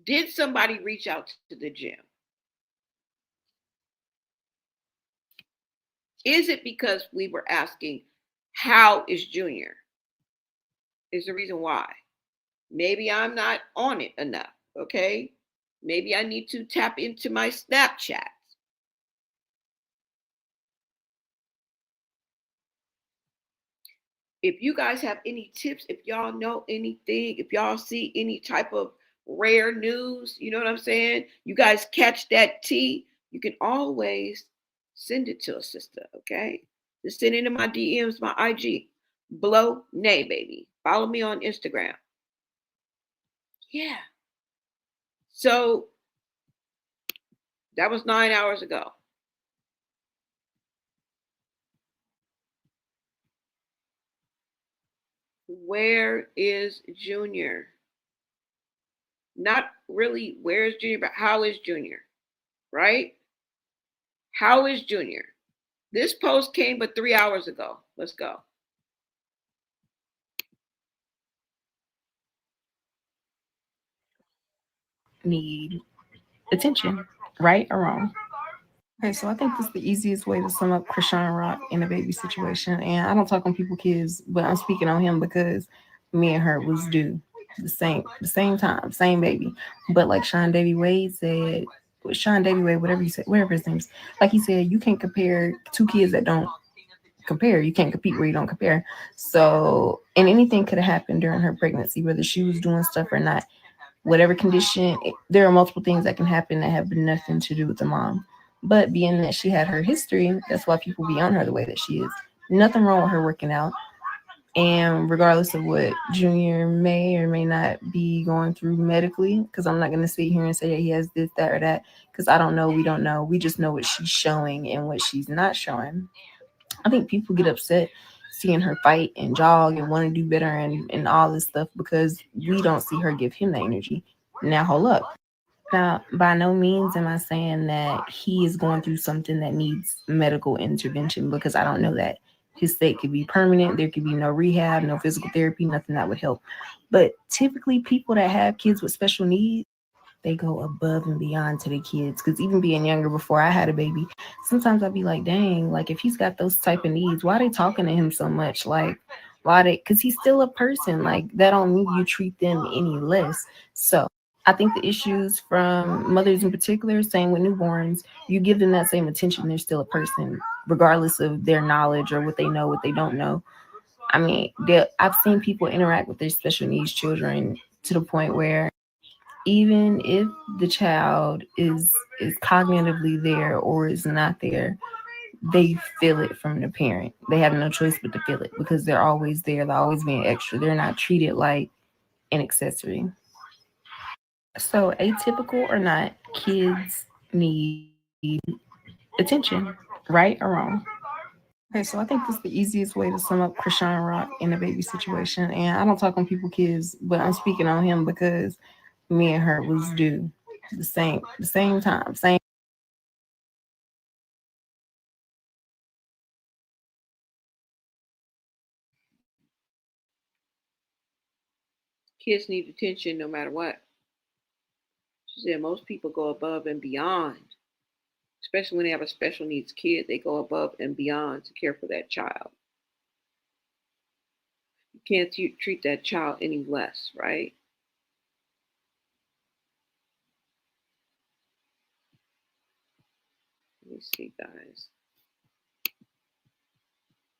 Did somebody reach out to the gym? Is it because we were asking, how is Junior? Is the reason why. Maybe I'm not on it enough, okay? Maybe I need to tap into my Snapchat. If you guys have any tips, if y'all know anything, if y'all see any type of rare news, you know what I'm saying? You guys catch that tea, you can always send it to a sister, okay? Just send it in my DMs, my IG. Blow Nay, baby. Follow me on Instagram. Yeah. So that was 9 hours ago. Where is Junior? Not really where is Junior, but how is Junior? Right? How is Junior? This post came but 3 hours ago. Let's go. Need attention, right or wrong? Okay, so I think this is the easiest way to sum up Chrisean Rock in the baby situation. And I don't talk on people kids, but I'm speaking on him because me and her was due the same time, same baby. But like Sean Davy Wade said, Sean Davy Wade, whatever you said, whatever his name is, like he said, you can't compare two kids that don't compare. You can't compete where you don't compare. So, and anything could have happened during her pregnancy, whether she was doing stuff or not. Whatever condition, there are multiple things that can happen that have nothing to do with the mom. But being that she had her history, that's why people be on her the way that she is. Nothing wrong with her working out. And regardless of what Junior may or may not be going through medically, because I'm not going to sit here and say that he has this, that, or that, because I don't know. We don't know. We just know what she's showing and what she's not showing. I think people get upset seeing her fight and jog and want to do better and all this stuff because we don't see her give him the energy. Now, hold up. Now, by no means am I saying that he is going through something that needs medical intervention because I don't know that. His state could be permanent. There could be no rehab, no physical therapy, nothing that would help. But typically people that have kids with special needs, they go above and beyond to the kids. Because even being younger before I had a baby, sometimes I'd be like, dang, like if he's got those type of needs, why are they talking to him so much? Like, why they, because he's still a person. Like that don't mean you treat them any less. So I I think the issues from mothers in particular, saying with newborns, you give them that same attention, they're still a person, regardless of their knowledge or what they know, what they don't know. I mean, I've seen people interact with their special needs children to the point where even if the child is cognitively there or is not there, they feel it from the parent. They have no choice but to feel it because they're always there. They're always being extra. They're not treated like an accessory. So, atypical or not, kids need attention, right or wrong. Okay, so I think this is the easiest way to sum up Chrisean Rock in the baby situation. And I don't talk on people kids, but I'm speaking on him because me and her was due the same time, same. Kids need attention no matter what. She said most people go above and beyond, especially when they have a special needs kid. They go above and beyond to care for that child. You can't treat that child any less, right? Let me see, guys.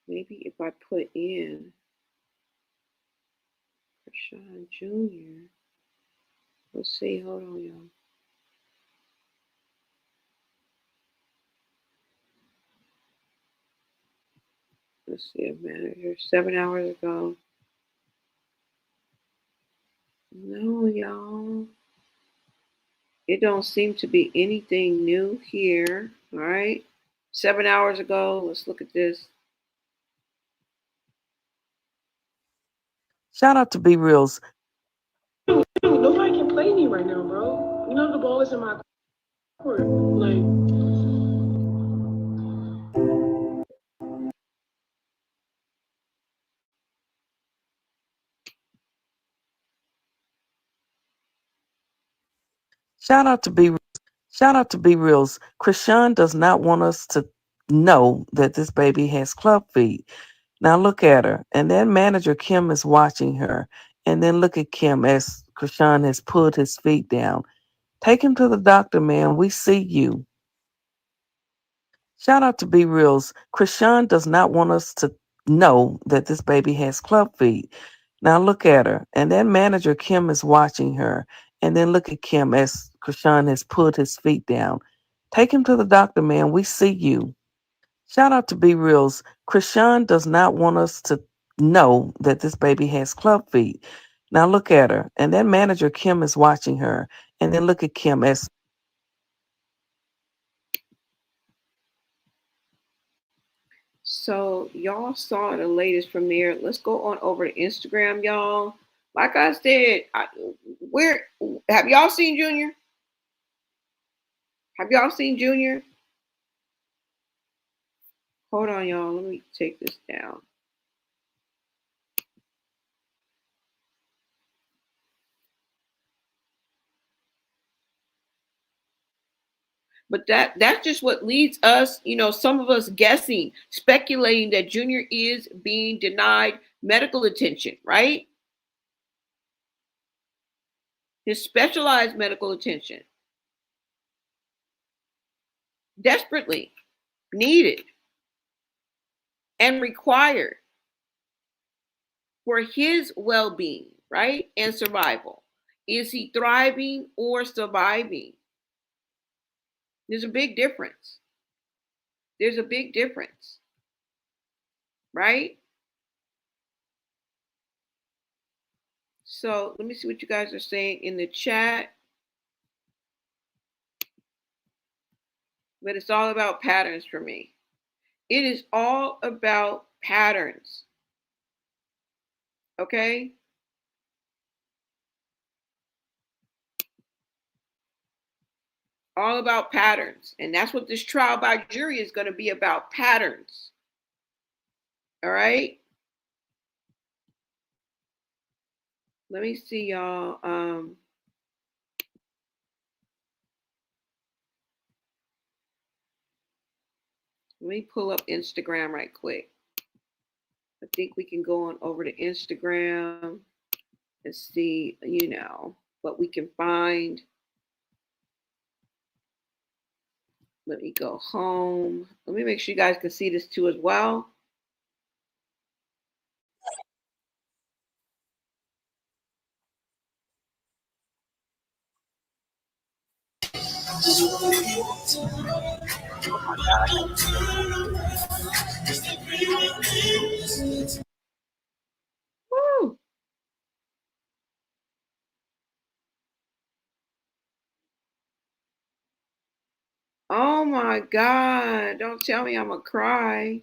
Maybe if I put in Chrisean Jr. Let's see. Hold on, y'all. Let's see. A manager 7 hours ago. No, y'all. It don't seem to be anything new here. All right. 7 hours ago. Let's look at this. Shout out to Be Reals. Nobody can play me right now, bro. You know the ball is in my court. Like, Shout out to Be Reals. Chrisean does not want us to know that this baby has club feet. Now look at her. And then manager Kim is watching her. And then look at Kim as Chrisean has pulled his feet down. Take him to the doctor, man. We see you. Shout out to Be Reals. Chrisean does not want us to know that this baby has club feet. Now look at her. And then manager Kim is watching her. And then look at Kim as Chrisean has pulled his feet down. Take him to the doctor, man. We see you. Shout out to Be Reals. Chrisean does not want us to know that this baby has club feet. Now look at her. And then manager Kim is watching her. And then look at Kim as So y'all saw the latest from there. Let's go on over to Instagram, y'all. Like I said, where have y'all seen Junior? Have y'all seen Junior? Hold on, y'all. Let me take this down. But that's just what leads us, some of us guessing, speculating that Junior is being denied medical attention, right? His specialized medical attention. Desperately needed and required for his well-being, right? And survival. Is he thriving or surviving? There's a big difference. There's a big difference, right? So let me see what you guys are saying in the chat. But it's all about patterns for me. It is all about patterns. Okay? All about patterns. And that's what this trial by jury is going to be about, patterns. All right? Let me see, y'all. Let me pull up Instagram right quick. I think we can go on over to Instagram and see, what we can find. Let me go home. Let me make sure you guys can see this too as well. Woo. Oh my God. Don't tell me I'm going to cry.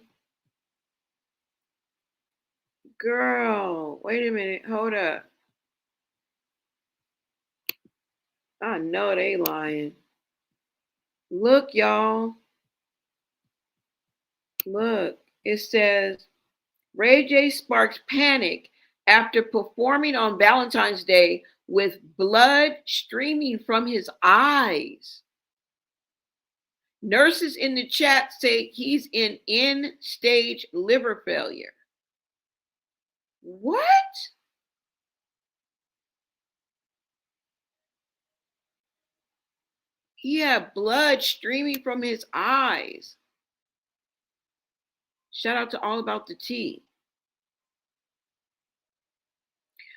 Girl, wait a minute. Hold up. I know they lying. Look, y'all. Look. It says Ray J sparks panic after performing on Valentine's Day with blood streaming from his eyes. Nurses in the chat say he's in end-stage liver failure. What? He had blood streaming from his eyes. Shout out to All About the Tea.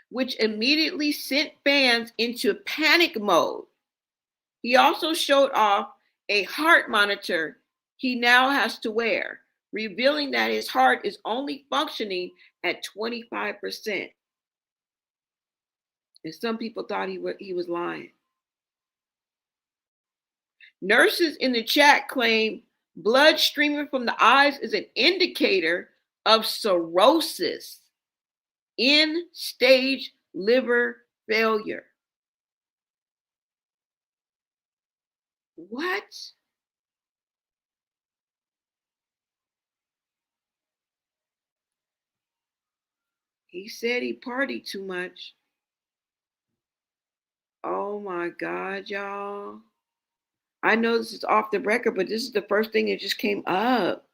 Which immediately sent fans into panic mode. He also showed off a heart monitor he now has to wear, revealing that his heart is only functioning at 25%. And some people thought he was lying. Nurses in the chat claim blood streaming from the eyes is an indicator of cirrhosis, end-stage liver failure. What? He said he partied too much. Oh my God, y'all. I know this is off the record, but this is the first thing that just came up.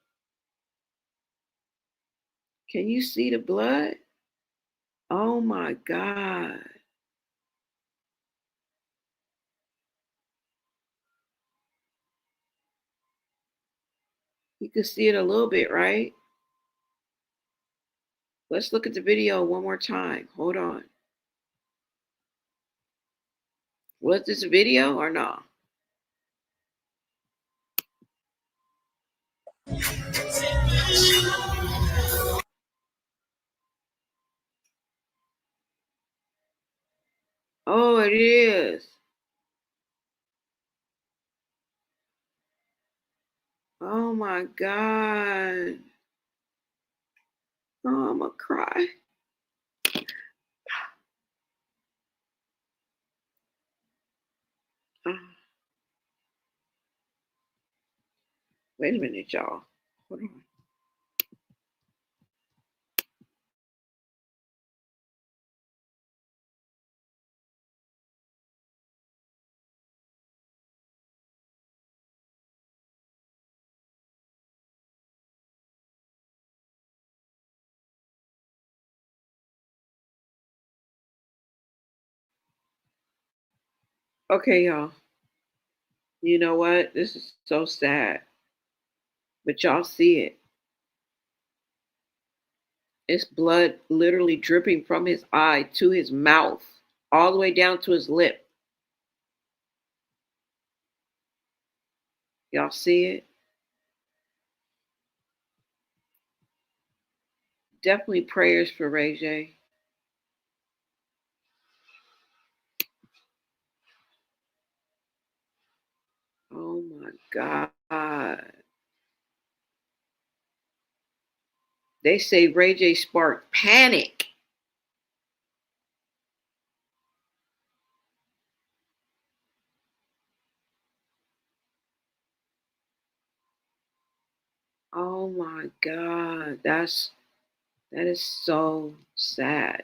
Can you see the blood? Oh my God. You can see it a little bit, right? Let's look at the video one more time. Hold on. Was this a video or no? Oh, it is. Oh my God. Oh, I'm gonna cry. Wait a minute, y'all. Hold on. Okay, y'all. You know what? This is so sad. But y'all see it. It's blood literally dripping from his eye to his mouth, all the way down to his lip. Y'all see it? Definitely prayers for Ray J. Oh my God. They say Ray J sparked panic. Oh my God. That is so sad.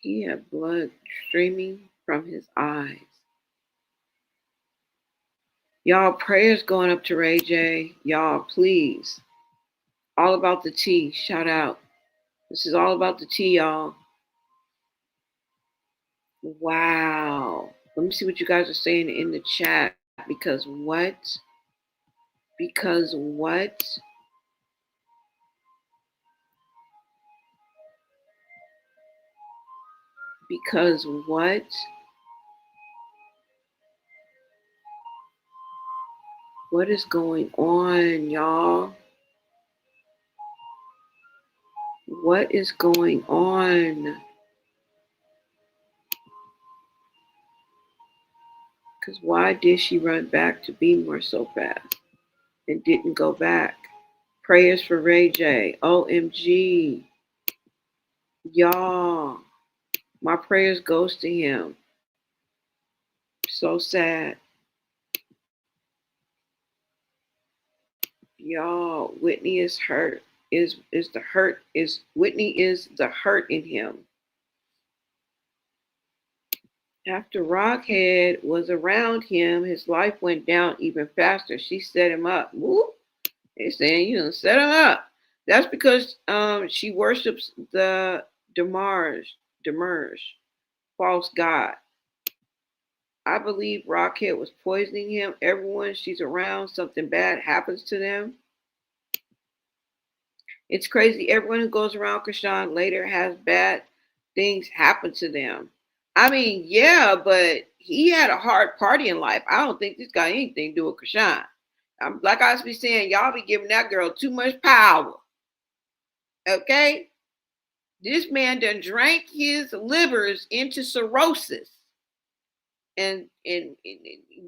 He had blood streaming from his eyes. Y'all, prayers going up to Ray J. Y'all, please. All about the tea. Shout out. This is all about the tea, y'all. Wow. Let me see what you guys are saying in the chat. Because what? Because what? Because what? What is going on, y'all? What is going on? Because why did she run back to Beamer so fast and didn't go back? Prayers for Ray J. OMG. Y'all. My prayers goes to him. So sad. Y'all, Whitney is hurt. Whitney is the hurt in him. After Rockhead was around him, his life went down even faster. She set him up. Woo! They're saying you done set him up. That's because she worships the Demarge, false god. I believe Rockhead was poisoning him. Everyone she's around, something bad happens to them. It's crazy. Everyone who goes around Chrisean later has bad things happen to them. I mean, yeah, but he had a hard party in life. I don't think this got anything to do with Chrisean. Like I was be saying, y'all be giving that girl too much power. Okay? This man done drank his livers into cirrhosis. And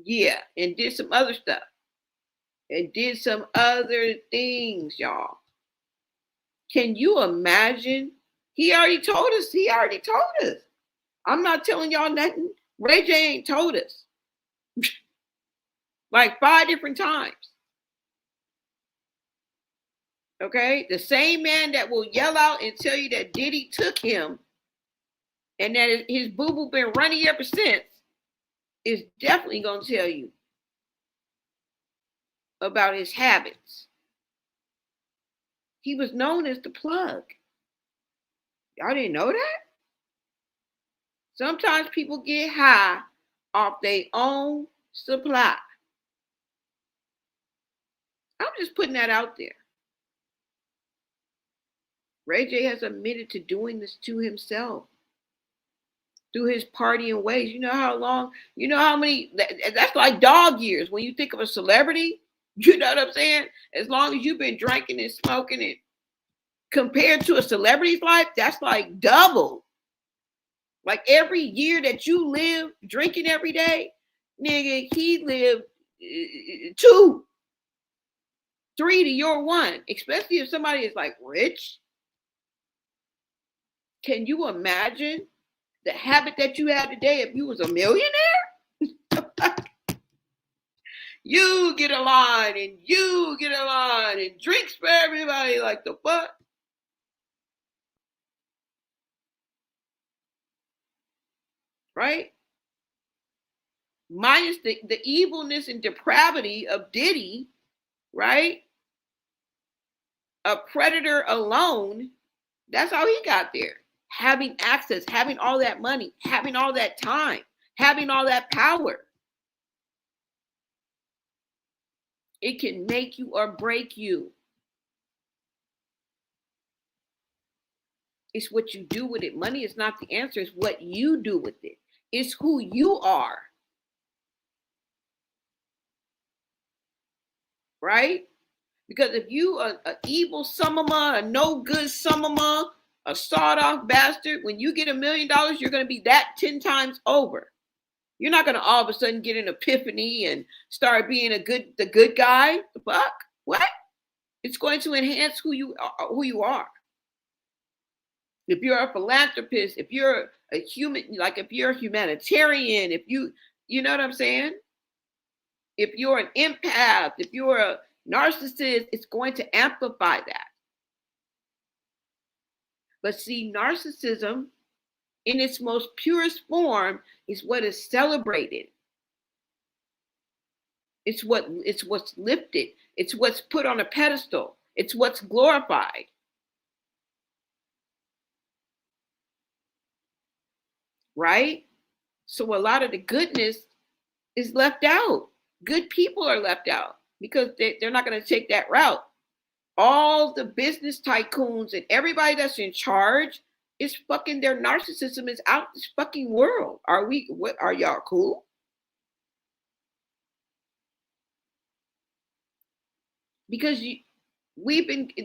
yeah, and did some other stuff. And did some other things, y'all. Can you imagine? He already told us. I'm not telling y'all nothing. Ray J ain't told us. Like 5 different times. Okay? The same man that will yell out and tell you that Diddy took him and that his boo-boo been running ever since is definitely going to tell you about his habits. He was known as the plug. Y'all didn't know that? Sometimes people get high off their own supply. I'm just putting that out there. Ray J has admitted to doing this to himself through his partying ways. You know how long, you know how many, that's like dog years. When you think of a celebrity, you know what I'm saying? As long as you've been drinking and smoking it, compared to a celebrity's life, that's like double. Like every year that you live drinking every day, nigga, he lived 2, 3 to your 1, especially if somebody is like rich. Can you imagine the habit that you had today if you was a millionaire? You get a line and you get a line and drinks for everybody, like the fuck? Right? Minus the evilness and depravity of Diddy, right? A predator alone, that's how he got there. Having access, having all that money, having all that time, having all that power. It can make you or break you. It's what you do with it. Money is not the answer. It's what you do with it. It's who you are. Right? Because if you are an evil sumama, a no good sumama, a sawed-off bastard, when you get $1 million, you're going to be that 10 times over. You're not going to all of a sudden get an epiphany and start being the good guy. The fuck? What? It's going to enhance who you are. If you're a philanthropist, if you're a human, like if you're a humanitarian, if you know what I'm saying? If you're an empath, if you're a narcissist, it's going to amplify that. But see, narcissism in its most purest form is what is celebrated. It's what's lifted. It's what's put on a pedestal. It's what's glorified. Right? So a lot of the goodness is left out. Good people are left out because they're not going to take that route. All the business tycoons and everybody that's in charge is fucking, their narcissism is out this fucking world. What are y'all cool? Because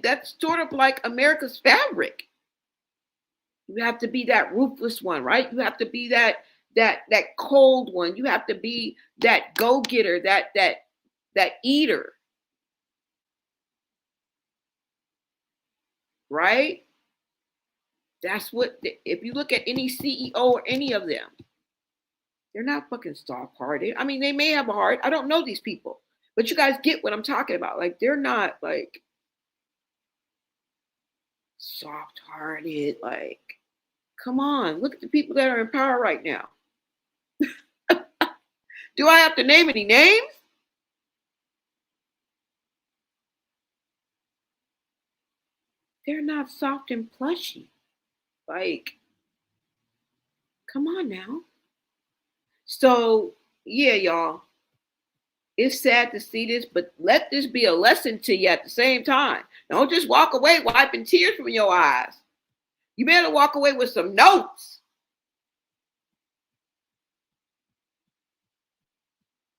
that's sort of like America's fabric. You have to be that ruthless one, right? You have to be that cold one. You have to be that go-getter, that eater. Right? That's what, if you look at any CEO or any of them, they're not fucking soft-hearted. I mean, they may have a heart. I don't know these people, but you guys get what I'm talking about. Like, they're not like soft-hearted. Like, come on, look at the people that are in power right now. Do I have to name any names? They're not soft and plushy. Like, come on now. So, yeah, y'all. It's sad to see this, but let this be a lesson to you at the same time. Don't just walk away wiping tears from your eyes. You better walk away with some notes.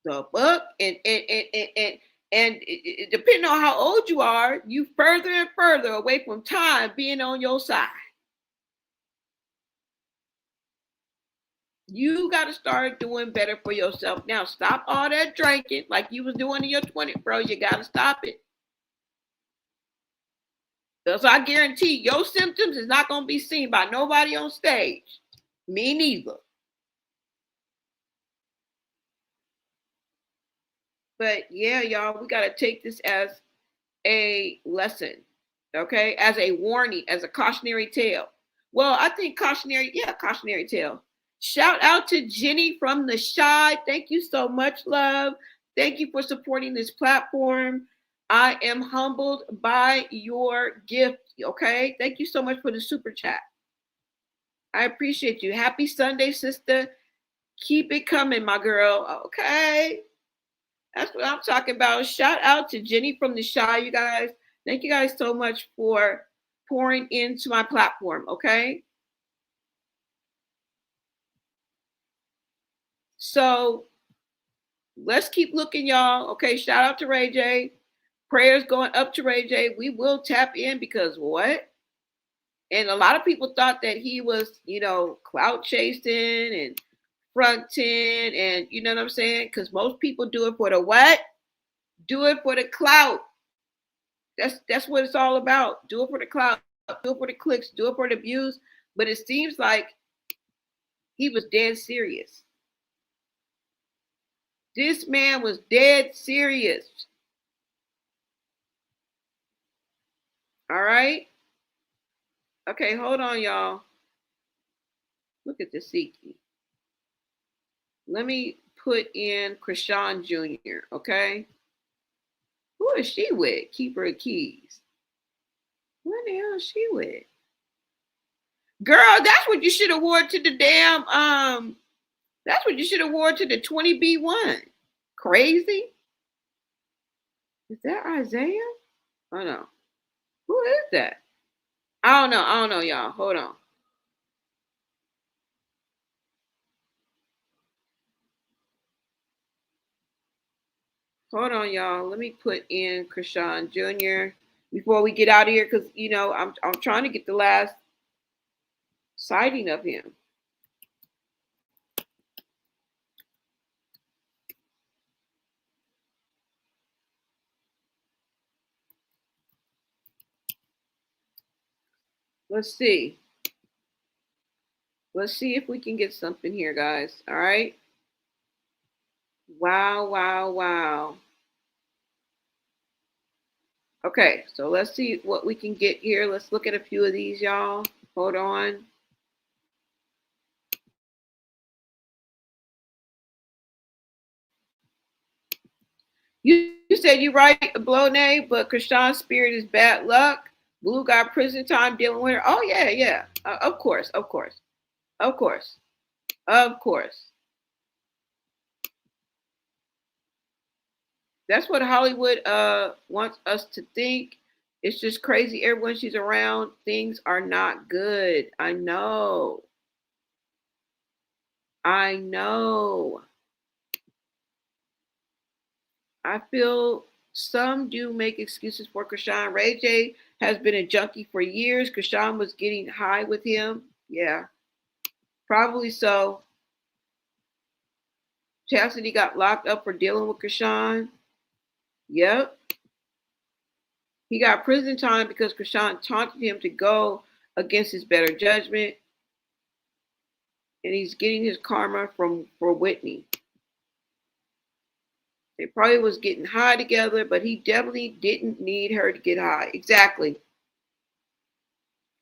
The book and depending on how old you are, you further and further away from time being on your side. You got to start doing better for yourself now. Stop all that drinking like you was doing in your 20s, bro. You got to stop it. So I guarantee your symptoms is not going to be seen by nobody on stage. Me neither. But yeah, y'all, we got to take this as a lesson, okay? As a warning, as a cautionary tale. Well, I think cautionary tale. Shout out to Jenny from the Shy. Thank you so much, love. Thank you for supporting this platform. I am humbled by your gift, okay? Thank you so much for the super chat. I appreciate you. Happy Sunday, sister. Keep it coming, my girl, okay? That's what I'm talking about. Shout out to Jenny from the Shy, you guys. Thank you guys so much for pouring into my platform, okay? So let's keep looking, y'all. Okay, shout out to Ray J. Prayers going up to Ray J. We will tap in because what? And a lot of people thought that he was, clout chasing and fronting and you know what I'm saying? Because most people do it for the what? Do it for the clout. That's what it's all about. Do it for the clout, do it for the clicks, do it for the views. But it seems like he was dead serious. This man was dead serious. All right. Okay, hold on, y'all. Look at the Siki. Let me put in Chrisean Jr., okay? Who is she with? Keeper of Keys. What the hell is she with? Girl, that's what you should have wore to the damn, that's what you should have wore to the 20B1. Crazy? Is that Isaiah? Oh no. Who is that? I don't know, y'all. Hold on. Hold on, y'all. Let me put in Chrisean Jr. before we get out of here, because I'm trying to get the last sighting of him. Let's see. Let's see if we can get something here, guys. All right. Wow. Okay, so let's see what we can get here. Let's look at a few of these, y'all. Hold on. You said you right, Blonay, but Chrisean'S spirit is bad luck. Blue got prison time dealing with her. Oh yeah, yeah. Of course. That's what Hollywood wants us to think. It's just crazy. Everyone she's around, things are not good. I know. I feel some do make excuses for Chrisean. Ray J has been a junkie for years. Chrisean was getting high with him. Yeah, probably so. Chastity got locked up for dealing with Chrisean. Yep. He got prison time because Chrisean taunted him to go against his better judgment. And he's getting his karma for Whitney. They probably was getting high together, but he definitely didn't need her to get high. Exactly.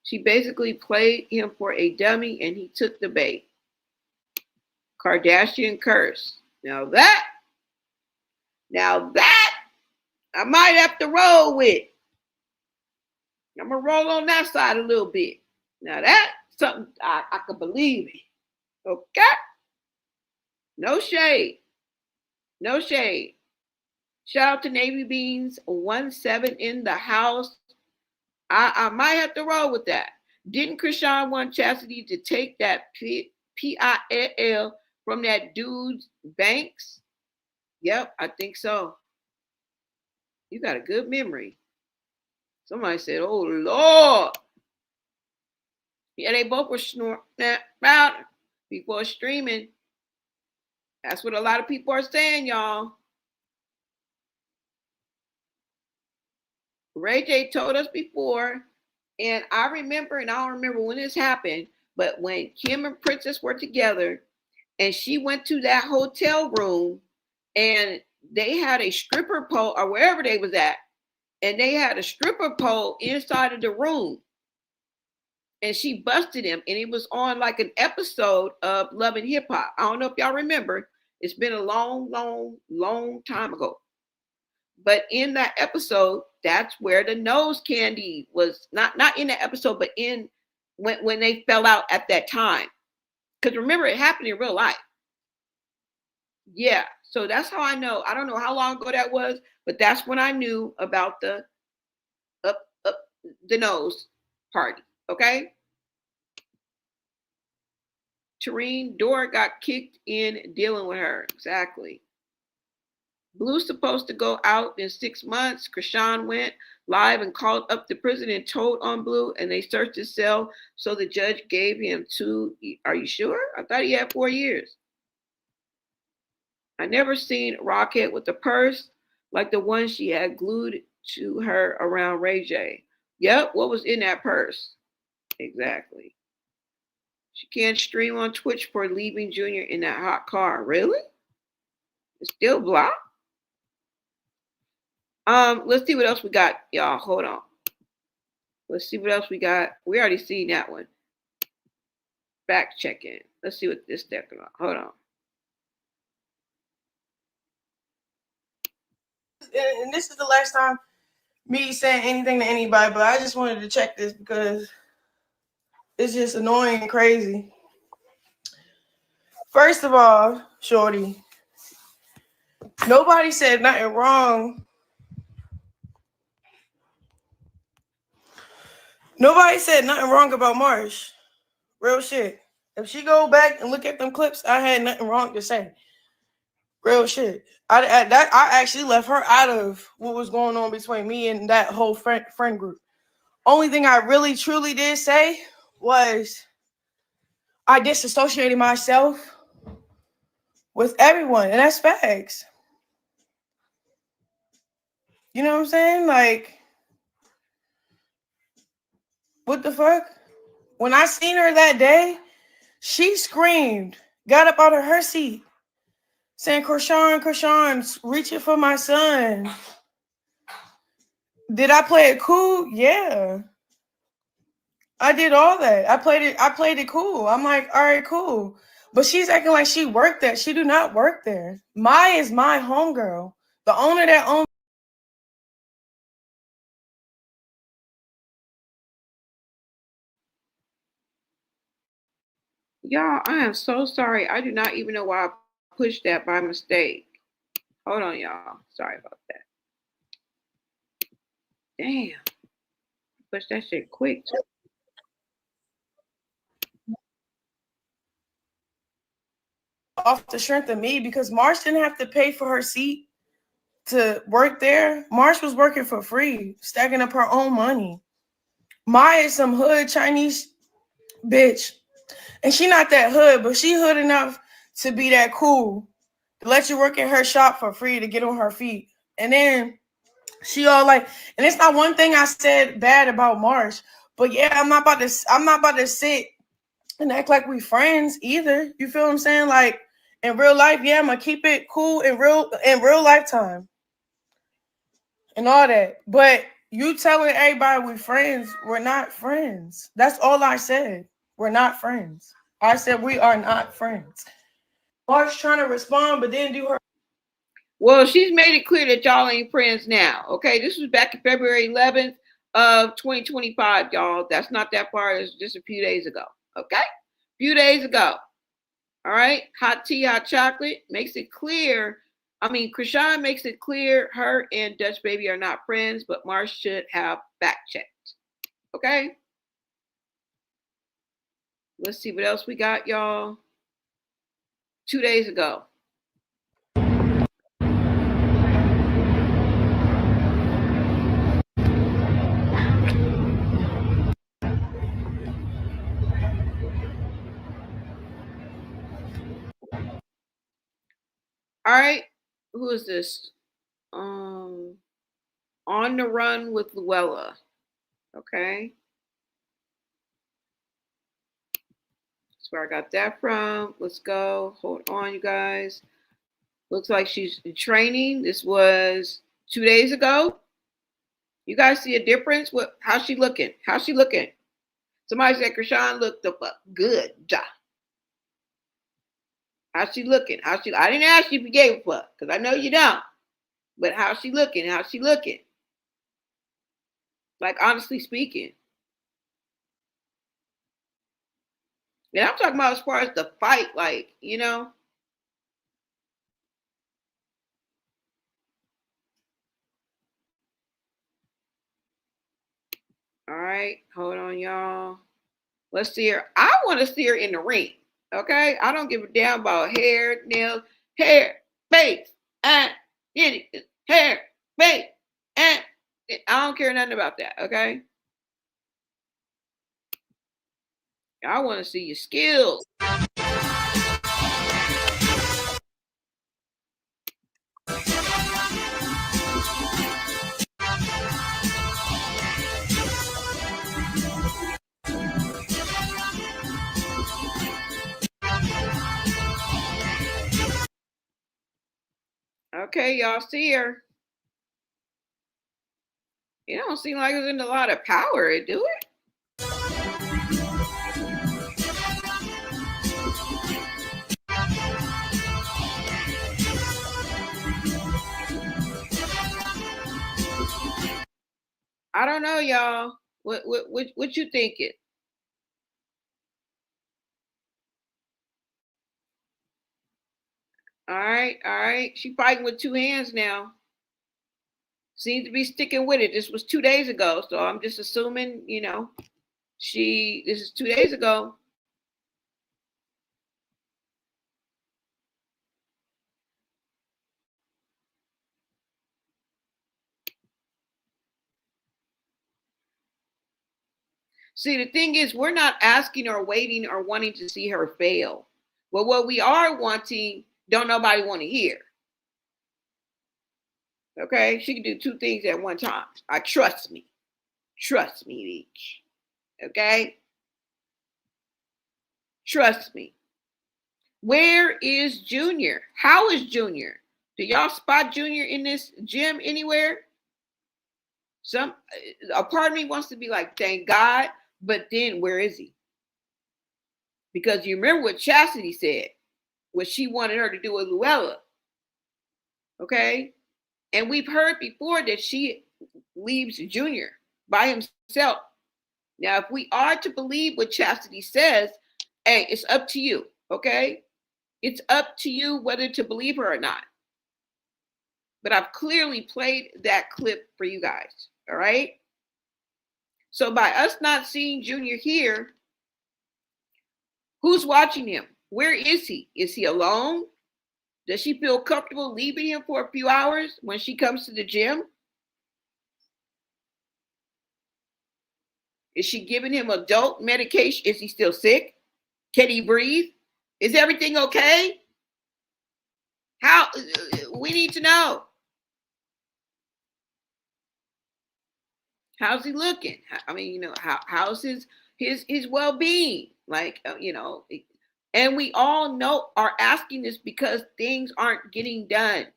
She basically played him for a dummy and he took the bait. Kardashian curse. Now that I might have to roll with. I'm going to roll on that side a little bit. Now that's something I could believe in. Okay? No shade. No shade. Shout out to Navy Beans 17 in the house. I might have to roll with that. Didn't Chrisean want Chastity to take that PIL from that dude's banks? Yep, I think so. You got a good memory. Somebody said, oh, Lord. Yeah, they both were snorting about before streaming. That's what a lot of people are saying, y'all. Ray J told us before, and I remember, and I don't remember when this happened, but when Kim and Princess were together, and she went to that hotel room, and they had a stripper pole, or wherever they was at, and they had a stripper pole inside of the room. And she busted him, and it was on like an episode of Love and Hip Hop. I don't know if y'all remember. It's been a long time ago. But in that episode, that's where the nose candy was, not in the episode, but in when they fell out at that time. Because remember, it happened in real life. Yeah, so that's how I know. I don't know how long ago that was, but that's when I knew about the up the nose party. Okay. Tareen Dora got kicked in dealing with her. Exactly. Blue's supposed to go out in 6 months. Chrisean went live and called up the prison and told on Blue, and they searched his cell. So the judge gave him 2. Are you sure? I thought he had 4 years. I never seen Rockhead with a purse like the one she had glued to her around Ray J. Yep, what was in that purse? Exactly. She can't stream on Twitch for leaving Junior in that hot car. Really? It's still blocked? Let's see what else we got, y'all. Hold on. Let's see what else we got. We already seen that one. Fact checking. Let's see what this deck about. Hold on. And this is the last time me saying anything to anybody, but I just wanted to check this because it's just annoying and crazy. First of all, Shorty, nobody said nothing wrong. Nobody said nothing wrong about Marsh. Real shit. If she go back and look at them clips, I had nothing wrong to say. Real shit. I actually left her out of what was going on between me and that whole friend group. Only thing I really truly did say was I disassociated myself with everyone, and that's facts. You know what I'm saying? Like, what the fuck? When I seen her that day, she screamed, got up out of her seat, saying, Chrisean's reaching for my son. Did I play it cool? Yeah. I did all that. I played it cool. I'm like, all right, cool. But she's acting like she worked there. She do not work there. Mai is my homegirl. The owner that owns Y'all, I am so sorry. I do not even know why I pushed that by mistake. Hold on, y'all. Sorry about that. Damn. Push that shit quick. Off the strength of me, because Marsh didn't have to pay for her seat to work there. Marsh was working for free, stacking up her own money. Maya is some hood Chinese bitch. And she not that hood, but she hood enough to be that cool. To let you work in her shop for free to get on her feet. And then she all like, and it's not one thing I said bad about Marsh, but yeah, I'm not about to sit and act like we friends either. You feel what I'm saying? Like in real life, yeah, I'm gonna keep it cool in real lifetime and all that. But you telling everybody we friends, we're not friends. That's all I said. We're not friends. I said we are not friends. Mark's trying to respond, but didn't do her. Well, she's made it clear that y'all ain't friends now. Okay, this was back in February 11th of 2025, y'all. That's not that far. It's just a few days ago. Okay, a few days ago. All right, hot tea, hot chocolate makes it clear. I mean, Chrisean makes it clear her and Dutch Baby are not friends, but Marsh should have fact checked. Okay, let's see what else we got, y'all. 2 days ago. All right, who is this? On the Run with Luella. Okay, that's where I got that from. Let's go. Hold on, you guys. Looks like she's in training. This was 2 days ago. You guys see a difference? What? How's she looking? How's she looking? Somebody said Chrisean looked the fuck good. How's she looking? I didn't ask you if you gave a fuck because I know you don't. But how's she looking? How's she looking? Like honestly speaking. And I'm talking about as far as the fight, like, you know. All right, hold on, y'all. Let's see her. I want to see her in the ring. Okay, I don't give a damn about hair, nails, hair, face, and anything. Hair, face, and I don't care nothing about that. Okay, I want to see your skills. Okay, y'all see her. It don't seem like there's in a lot of power, do it? I don't know, y'all. What you thinking? All right, all right. She fighting with two hands now. Seems to be sticking with it. This was 2 days ago, so I'm just assuming, you know, this is 2 days ago. See, the thing is, we're not asking or waiting or wanting to see her fail. But what we are wanting, don't nobody want to hear. Okay? She can do two things at one time. Trust me. Trust me, bitch. Okay? Trust me. Where is Junior? How is Junior? Do y'all spot Junior in this gym anywhere? A part of me wants to be like, thank God, but then where is he? Because you remember what Chastity said, what she wanted her to do with Luella. Okay? And we've heard before that she leaves Junior by himself. Now, if we are to believe what Chastity says, Hey, it's up to you, okay? It's up to you whether to believe her or not. But I've clearly played that clip for you guys, all right? So by us not seeing Junior here, who's watching him? Where is he? Is he alone? Does she feel comfortable leaving him for a few hours when she comes to the gym? Is she giving him adult medication? Is he still sick? Can he breathe? Is everything okay? How? We need to know. How's he looking? I mean, you know, how's his well-being? Like, you know, and we all know are asking this because things aren't getting done.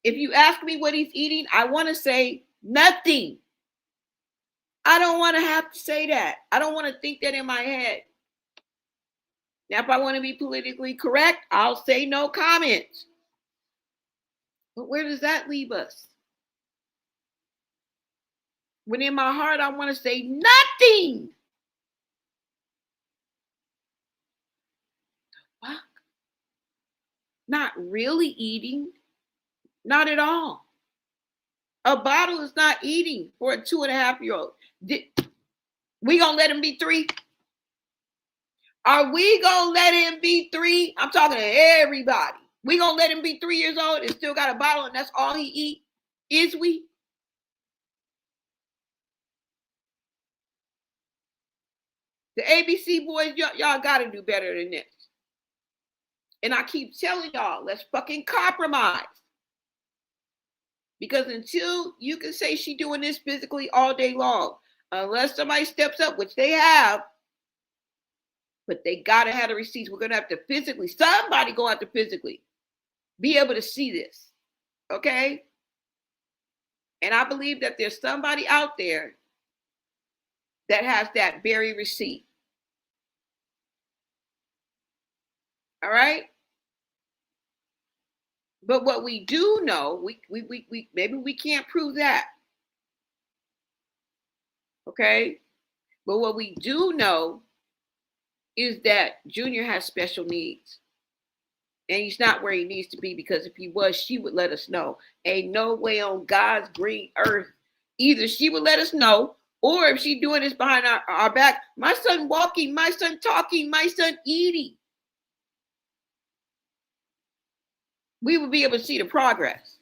If you ask me what he's eating, I want to say nothing. I don't want to have to say that. I don't want to think that in my head. Now, if I want to be politically correct, I'll say no comments. But where does that leave us? When in my heart, I want to say nothing. Fuck. Not really eating. Not at all. A bottle is not eating for a 2.5-year-old. We gonna let him be 3? Are we gonna let him be 3? I'm talking to everybody. We gonna let him be 3 years old and still got a bottle and that's all he eat? Is we? The ABC boys, y'all gotta do better than this. And I keep telling y'all, let's fucking compromise. Because until you can say she doing this physically all day long, unless somebody steps up, which they have, but they gotta have the receipts. We're gonna have to physically, somebody go out to physically be able to see this. Okay? And I believe that there's somebody out there that has that very receipt. All right? But what we do know, we maybe we can't prove that. Okay? But what we do know is that Junior has special needs. And he's not where he needs to be, because if he was, she would let us know. Ain't no way on God's green earth. Either she would let us know, or if she's doing this behind our back, my son walking, my son talking, my son eating, we would be able to see the progress.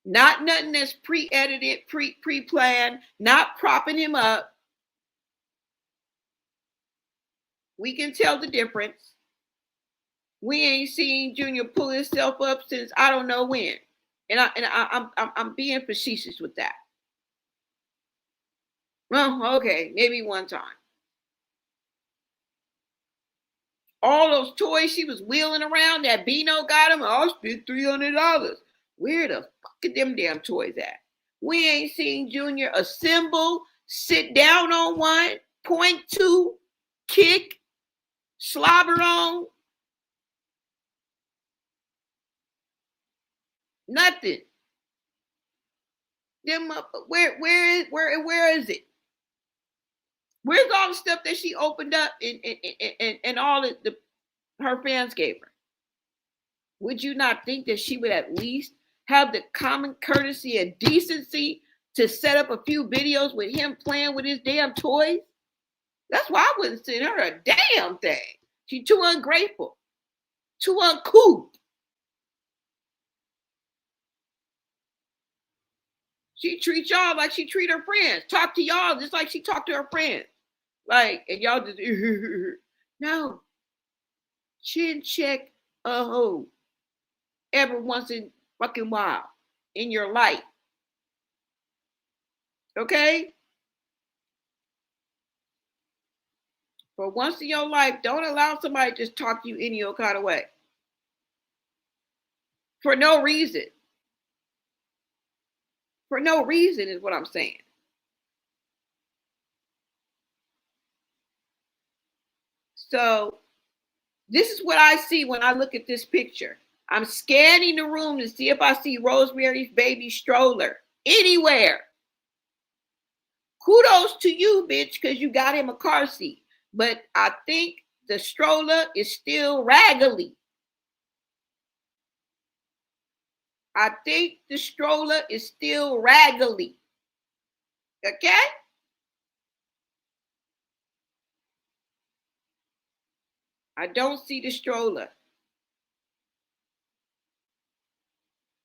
Not nothing that's pre-edited, pre-planned, not propping him up. We can tell the difference. We ain't seen Junior pull himself up since I don't know when. And I'm being facetious with that. Well, okay, maybe one time. All those toys she was wheeling around that Bino got him, I'll spend $300. Where the fuck are them damn toys at? We ain't seen Junior assemble, sit down on one, point to, kick, slobber on. Nothing. Them up, where is it? Where's all the stuff that she opened up and all her fans gave her? Would you not think that she would at least have the common courtesy and decency to set up a few videos with him playing with his damn toys? That's why I wouldn't send her a damn thing. She's too ungrateful, too uncouth. She treats y'all like she treat her friends. Talk to y'all just like she talked to her friends. Like, and y'all just, no. Chin check a hoe every once in fucking while in your life. Okay? For once in your life, don't allow somebody to just talk to you any old kind of way. For no reason. For no reason is what I'm saying. So this is what I see when I look at this picture. I'm scanning the room to see if I see Rosemary's baby stroller anywhere. Kudos to you, bitch, because you got him a car seat. But I think the stroller is still raggedy. I think the stroller is still raggedy. Okay? I don't see the stroller.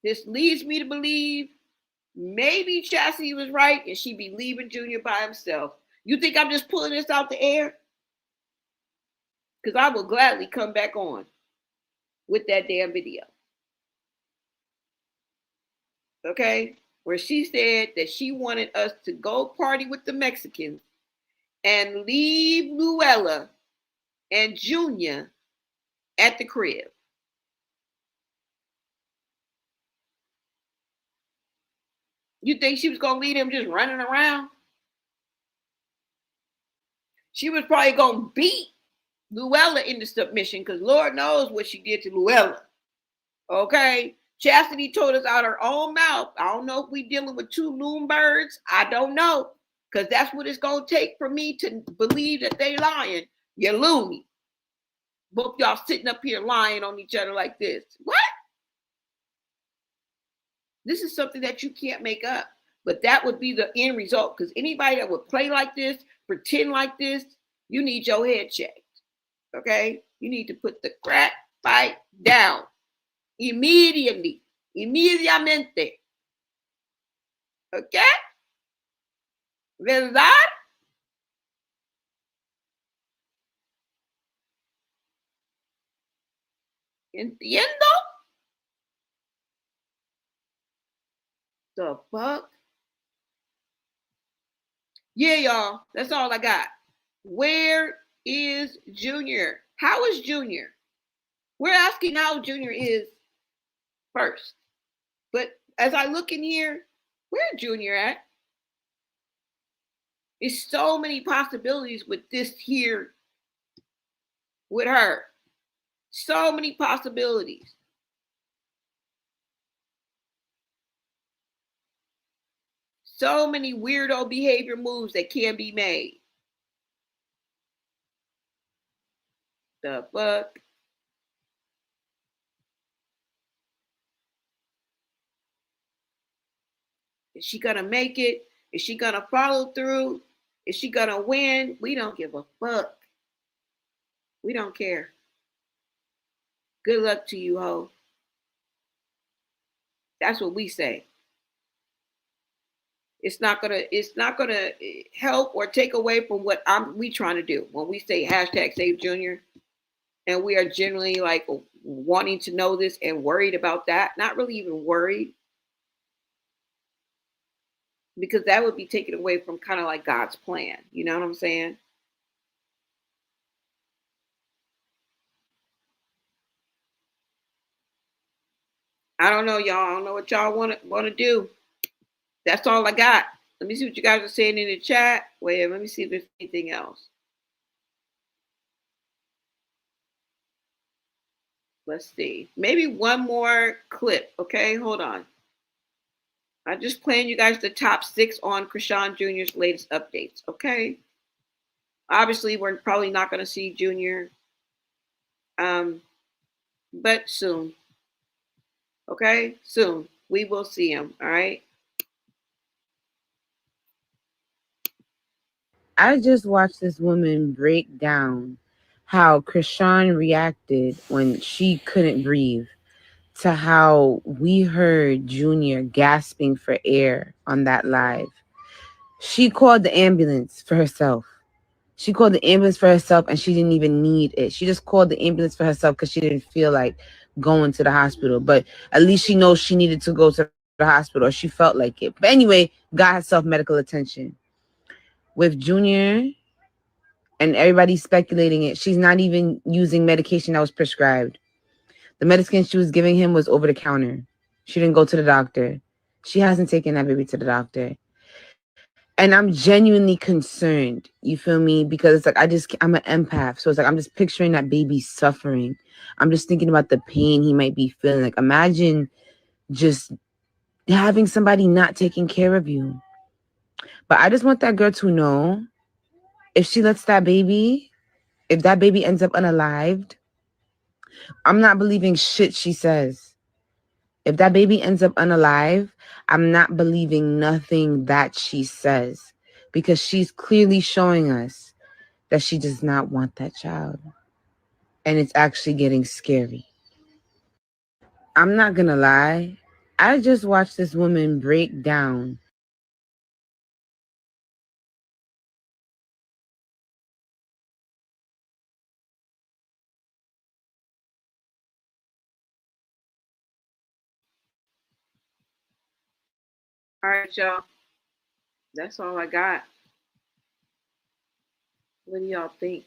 This leads me to believe maybe Chastity was right and she be leaving Junior by himself. You think I'm just pulling this out the air? Because I will gladly come back on with that damn video. Okay? Where she said that she wanted us to go party with the Mexicans and leave Luella and Junior at the crib. You think she was going to leave him just running around? She was probably going to beat Luella into submission because Lord knows what she did to Luella. Okay? Chastity told us out her own mouth. I don't know if we dealing with two loon birds. I don't know. Because that's what it's going to take for me to believe that they lying. You're loony. Both y'all sitting up here lying on each other like this. What? This is something that you can't make up. But that would be the end result. Because anybody that would play like this, pretend like this, you need your head checked. Okay? You need to put the crack fight down. Immediately. Inmediatamente. Okay? ¿Verdad? ¿Entiendo? The fuck? Yeah, y'all. That's all I got. Where is Junior? How is Junior? We're asking how Junior is first. But as I look in here, where Junior at? There's so many possibilities with this here with her. So many possibilities. So many weirdo behavior moves that can be made. The fuck? Is she gonna make it? Is she gonna follow through? Is she gonna win? We don't give a fuck. We don't care. Good luck to you, ho. That's what we say. It's not gonna help or take away from what we trying to do when we say hashtag Save Junior, and we are generally like wanting to know this and worried about that. Not really even worried, because that would be taken away from kind of like God's plan. You know what I'm saying? I don't know, y'all. I don't know what y'all want to do. That's all I got. Let me see what you guys are saying in the chat. Wait, let me see if there's anything else. Let's see. Maybe one more clip. Okay, hold on. I just playing you guys the top 6 on Chrisean Jr.'s latest updates. Okay. Obviously, we're probably not going to see Junior, but soon. Okay, soon we will see him. All right. I just watched this woman break down how Chrisean reacted when she couldn't breathe, to how we heard Junior gasping for air on that live. She called the ambulance for herself. She called the ambulance for herself and she didn't even need it. She just called the ambulance for herself because she didn't feel like going to the hospital. But at least she knows she needed to go to the hospital, or she felt like it. But anyway, got herself medical attention. With Junior and everybody speculating it, she's not even using medication that was prescribed. The medicine she was giving him was over the counter. She didn't go to the doctor. She hasn't taken that baby to the doctor. And I'm genuinely concerned, you feel me? Because it's like, I'm an empath. So it's like, I'm just picturing that baby suffering. I'm just thinking about the pain he might be feeling. Like, imagine just having somebody not taking care of you. But I just want that girl to know, if she lets that baby, if that baby ends up unalived, I'm not believing shit she says. If that baby ends up unalive, I'm not believing nothing that she says, because she's clearly showing us that she does not want that child. And it's actually getting scary. I'm not gonna lie. I just watched this woman break down All right, y'all. That's all I got. What do y'all think?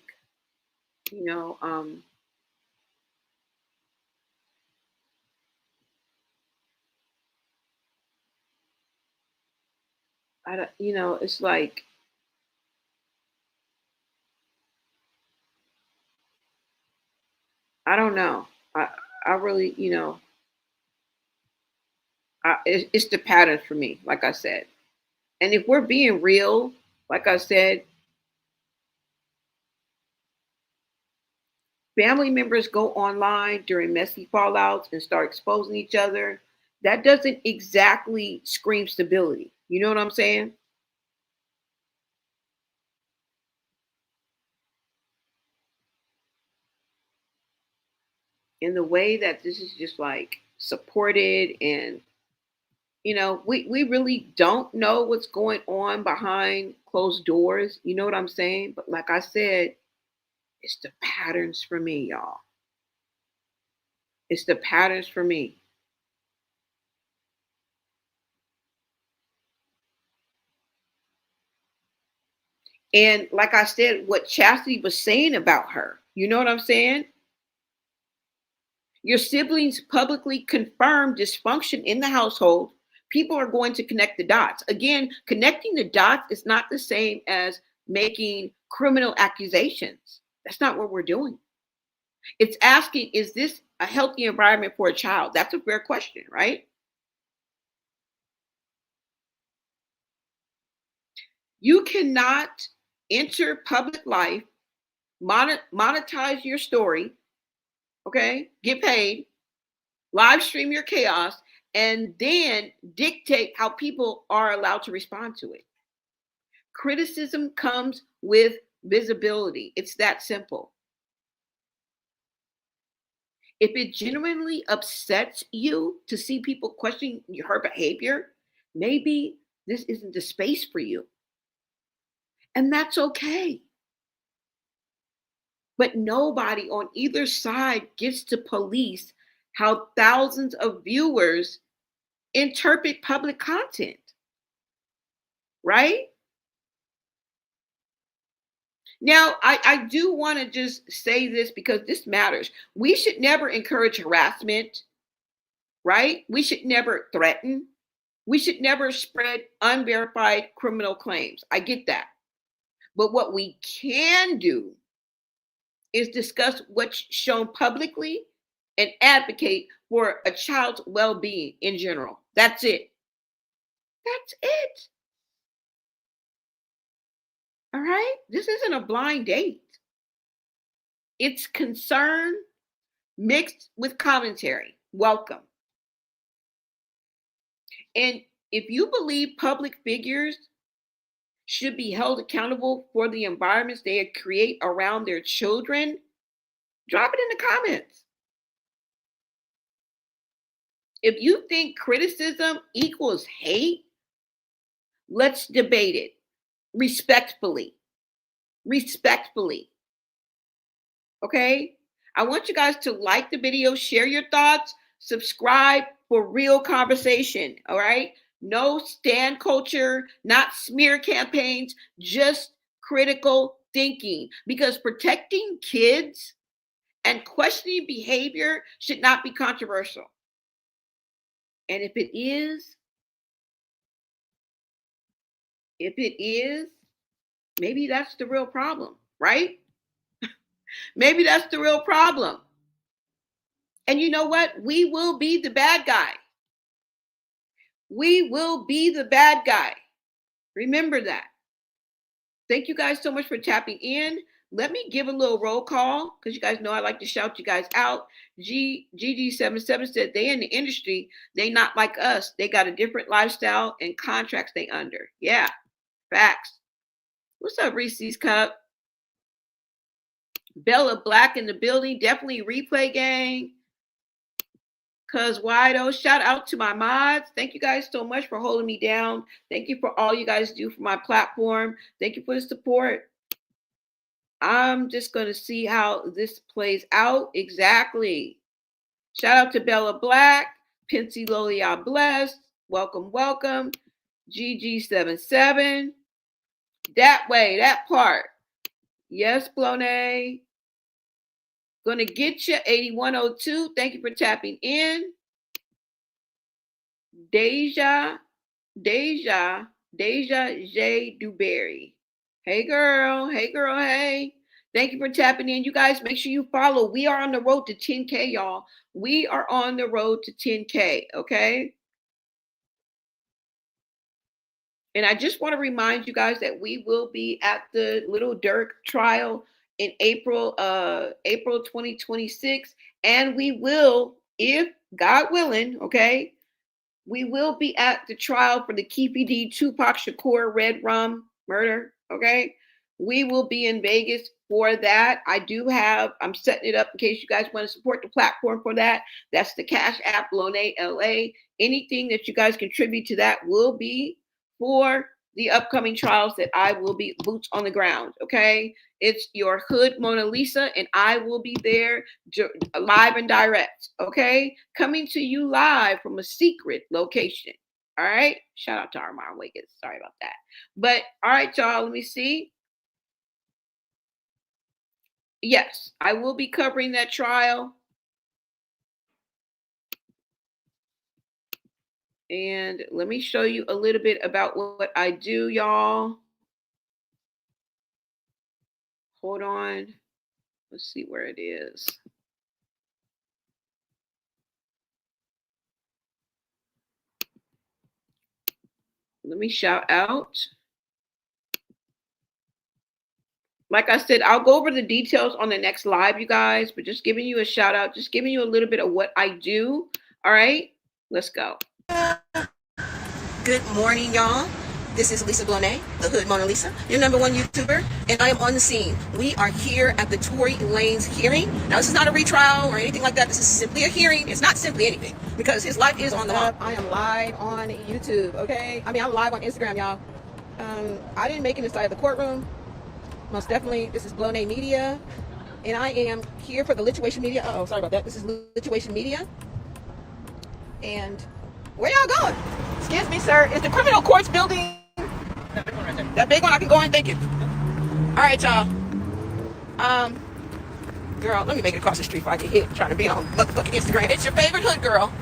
You know, I don't, it's like, I don't know. I really, it's the pattern for me, like I said. And if we're being real, like I said, family members go online during messy fallouts and start exposing each other. That doesn't exactly scream stability. You know what I'm saying? In the way that this is just like supported, and we really don't know what's going on behind closed doors. You know what I'm saying? But like I said, it's the patterns for me, y'all. It's the patterns for me. And like I said, what Chastity was saying about her, you know what I'm saying? Your siblings publicly confirm dysfunction in the household. People are going to connect the dots. Again, connecting the dots is not the same as making criminal accusations. That's not what we're doing. It's asking, is this a healthy environment for a child? That's a fair question, right? You cannot enter public life, monetize your story, okay? Get paid, live stream your chaos, and then dictate how people are allowed to respond to it. Criticism comes with visibility. It's that simple. If it genuinely upsets you to see people questioning her behavior, maybe this isn't the space for you. And that's okay. But nobody on either side gets to police how thousands of viewers interpret public content, right? Now, I do want to just say this because this matters. We should never encourage harassment, right? We should never threaten. We should never spread unverified criminal claims. I get that. But what we can do is discuss what's shown publicly and advocate for a child's well being in general. That's it. That's it. All right? This isn't a blind date, it's concern mixed with commentary. Welcome. And if you believe public figures should be held accountable for the environments they create around their children, drop it in the comments. If you think criticism equals hate, let's debate it respectfully. Respectfully. Okay? I want you guys to like the video, share your thoughts, subscribe for real conversation. All right? No stand culture, not smear campaigns, just critical thinking. Because protecting kids and questioning behavior should not be controversial. And if it is, maybe that's the real problem, right? Maybe that's the real problem. And you know what? We will be the bad guy. We will be the bad guy. Remember that. Thank you guys so much for tapping in. Let me give a little roll call because you guys know I like to shout you guys out. GG77 said they in the industry, they not like us. They got a different lifestyle and contracts they under. Yeah, facts. What's up, Reese's Cup? Bella Black in the building. Definitely replay gang. Cause Wido, shout out to my mods. Thank you guys so much for holding me down. Thank you for all you guys do for my platform. Thank you for the support. I'm just going to see how this plays out. Exactly. Shout out to Bella Black, Pincy Lolia Blessed. Welcome, welcome. GG77. That way, that part. Yes, Blone. Gonna get you 8102. Thank you for tapping in. Deja J. Dewberry. Hey girl, hey. Thank you for tapping in. You guys, make sure you follow. We are on the road to 10K, y'all. We are on the road to 10K, okay? And I just want to remind you guys that we will be at the Little Dirk trial in April 2026. And we will, if God willing, okay, we will be at the trial for the KPD Tupac Shakur Red Rum murder, okay? We will be in Vegas for that. I'm setting it up in case you guys want to support the platform for that. That's the Cash App, Lone LA. Anything that you guys contribute to that will be for the upcoming trials that I will be boots on the ground, okay? It's your hood Mona Lisa, and I will be there live and direct, okay? Coming to you live from a secret location, all right? Shout out to Armand Wiggins. Sorry about that. But, all right, y'all, let me see. Yes, I will be covering that trial. And let me show you a little bit about what I do, y'all. Hold on. Let's see where it is. Let me shout out. Like I said, I'll go over the details on the next live, you guys, but just giving you a shout out, just giving you a little bit of what I do. All right, let's go. Good morning, y'all. This is Lisa Blone, the Hood Mona Lisa, your #1 YouTuber, and I am on the scene. We are here at the Tory Lanez hearing. Now, this is not a retrial or anything like that. This is simply a hearing. It's not simply anything because his life is on the line. I am live on YouTube, okay? I mean, I'm live on Instagram, y'all. I didn't make it inside the courtroom. Most definitely, this is Blone Media, and I am here for the Lituation Media. Uh-oh, sorry about that. This is Lituation Media, and where y'all going? Excuse me, sir. Is the criminal courts building? That big one I can go in? Thank you. All right, y'all. Girl, let me make it across the street before I get hit trying to be on look Instagram. It's your favorite hood girl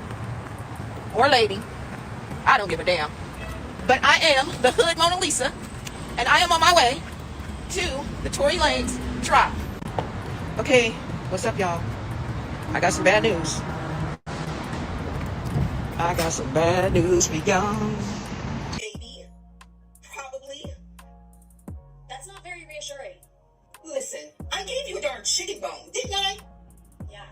or lady. I don't give a damn. But I am the Hood Mona Lisa, and I am on my way to the Tory Lanez trial. Okay, what's up, y'all? I got some bad news. I got some bad news for y'all. Maybe. Probably. That's not very reassuring. Listen, I gave you a darn chicken bone, didn't I? Yeah.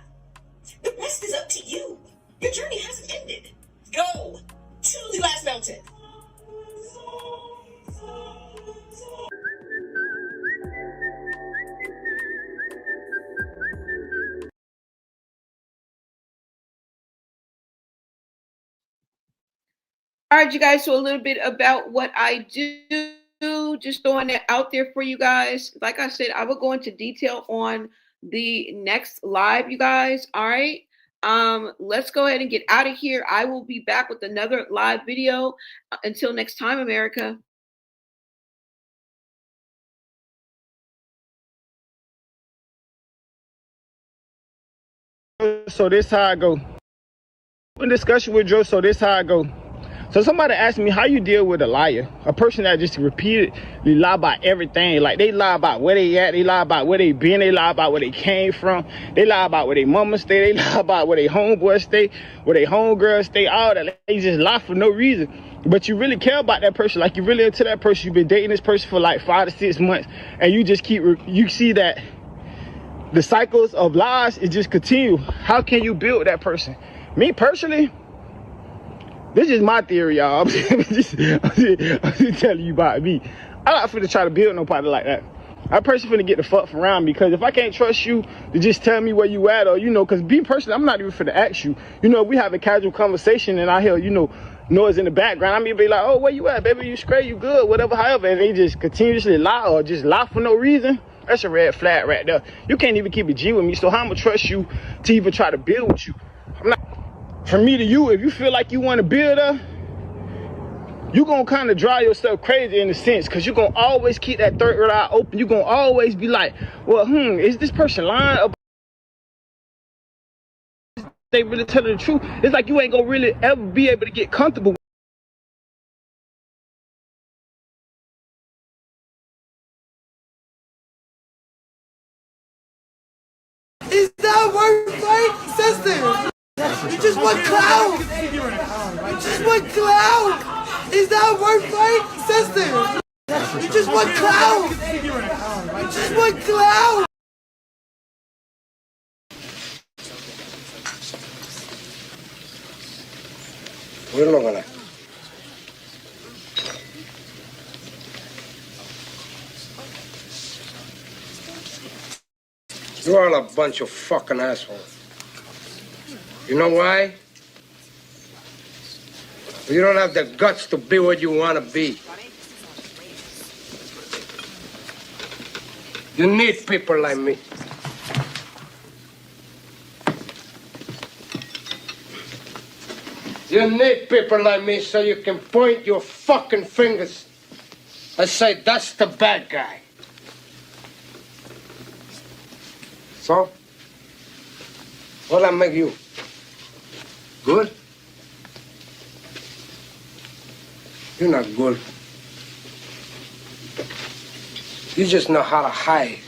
The rest is up to you. Your journey hasn't ended. Go to the Glass Mountain. All right, you guys, so a little bit about what I do, just throwing that out there for you guys. Like I said, I will go into detail on the next live, you guys. All right. Let's go ahead and get out of here. I will be back with another live video. Until next time, America. So this how I go. In discussion with Joe, so this how I go. So somebody asked me how you deal with a liar, a person that just repeatedly lie about everything. Like they lie about where they at, they lie about where they been, they lie about where they came from, they lie about where they mama stay, they lie about where they homeboys stay, where they homegirls stay, all that. They just lie for no reason. but you really care about that person, like you really into that person, you've been dating this person for like 5 to 6 months, and you just you see that the cycles of lies, it just continue. How can you build that person? Me personally, this is my theory, y'all. I'm just telling you about me. I'm not finna try to build nobody like that. I personally finna get the fuck from around me, because if I can't trust you to just tell me where you at, or because being personally, I'm not even finna ask you. If we have a casual conversation and I hear noise in the background, I mean be like, oh, where you at, baby? You straight? You good? Whatever, however, and they just continuously lie or just lie for no reason. That's a red flag right there. You can't even keep a G with me, so how I'm gonna trust you to even try to build with you? I'm not. From me to you, if you feel like you want to build up, you're going to kind of drive yourself crazy in a sense, because you're going to always keep that third eye open. You're going to always be like, well, is this person lying about they really telling the truth? It's like you ain't going to really ever be able to get comfortable. Is that worth fighting, sister? You just want clout. You just want clout. Is that worth fighting, sister? You just want clout. You just want clout. We're not gonna. You're all a bunch of fucking assholes. You know why? You don't have the guts to be what you want to be. You need people like me. You need people like me so you can point your fucking fingers and say, that's the bad guy. So, what'll I make you? Good? You're not good. You just know how to hide,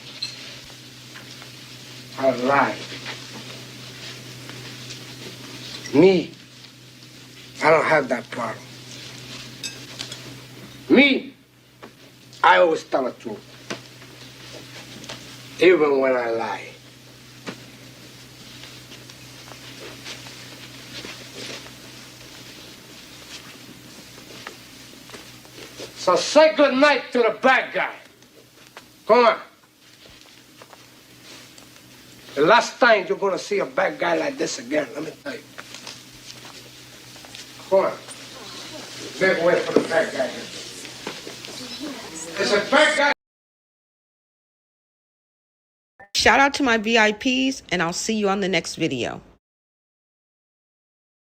how to lie. Me, I don't have that problem. Me, I always tell the truth, even when I lie. So say good night to the bad guy. Come on. The last time you're gonna see a bad guy like this again, let me tell you. Come on. Make way for the bad guy. It's a bad guy. Shout out to my VIPs, and I'll see you on the next video.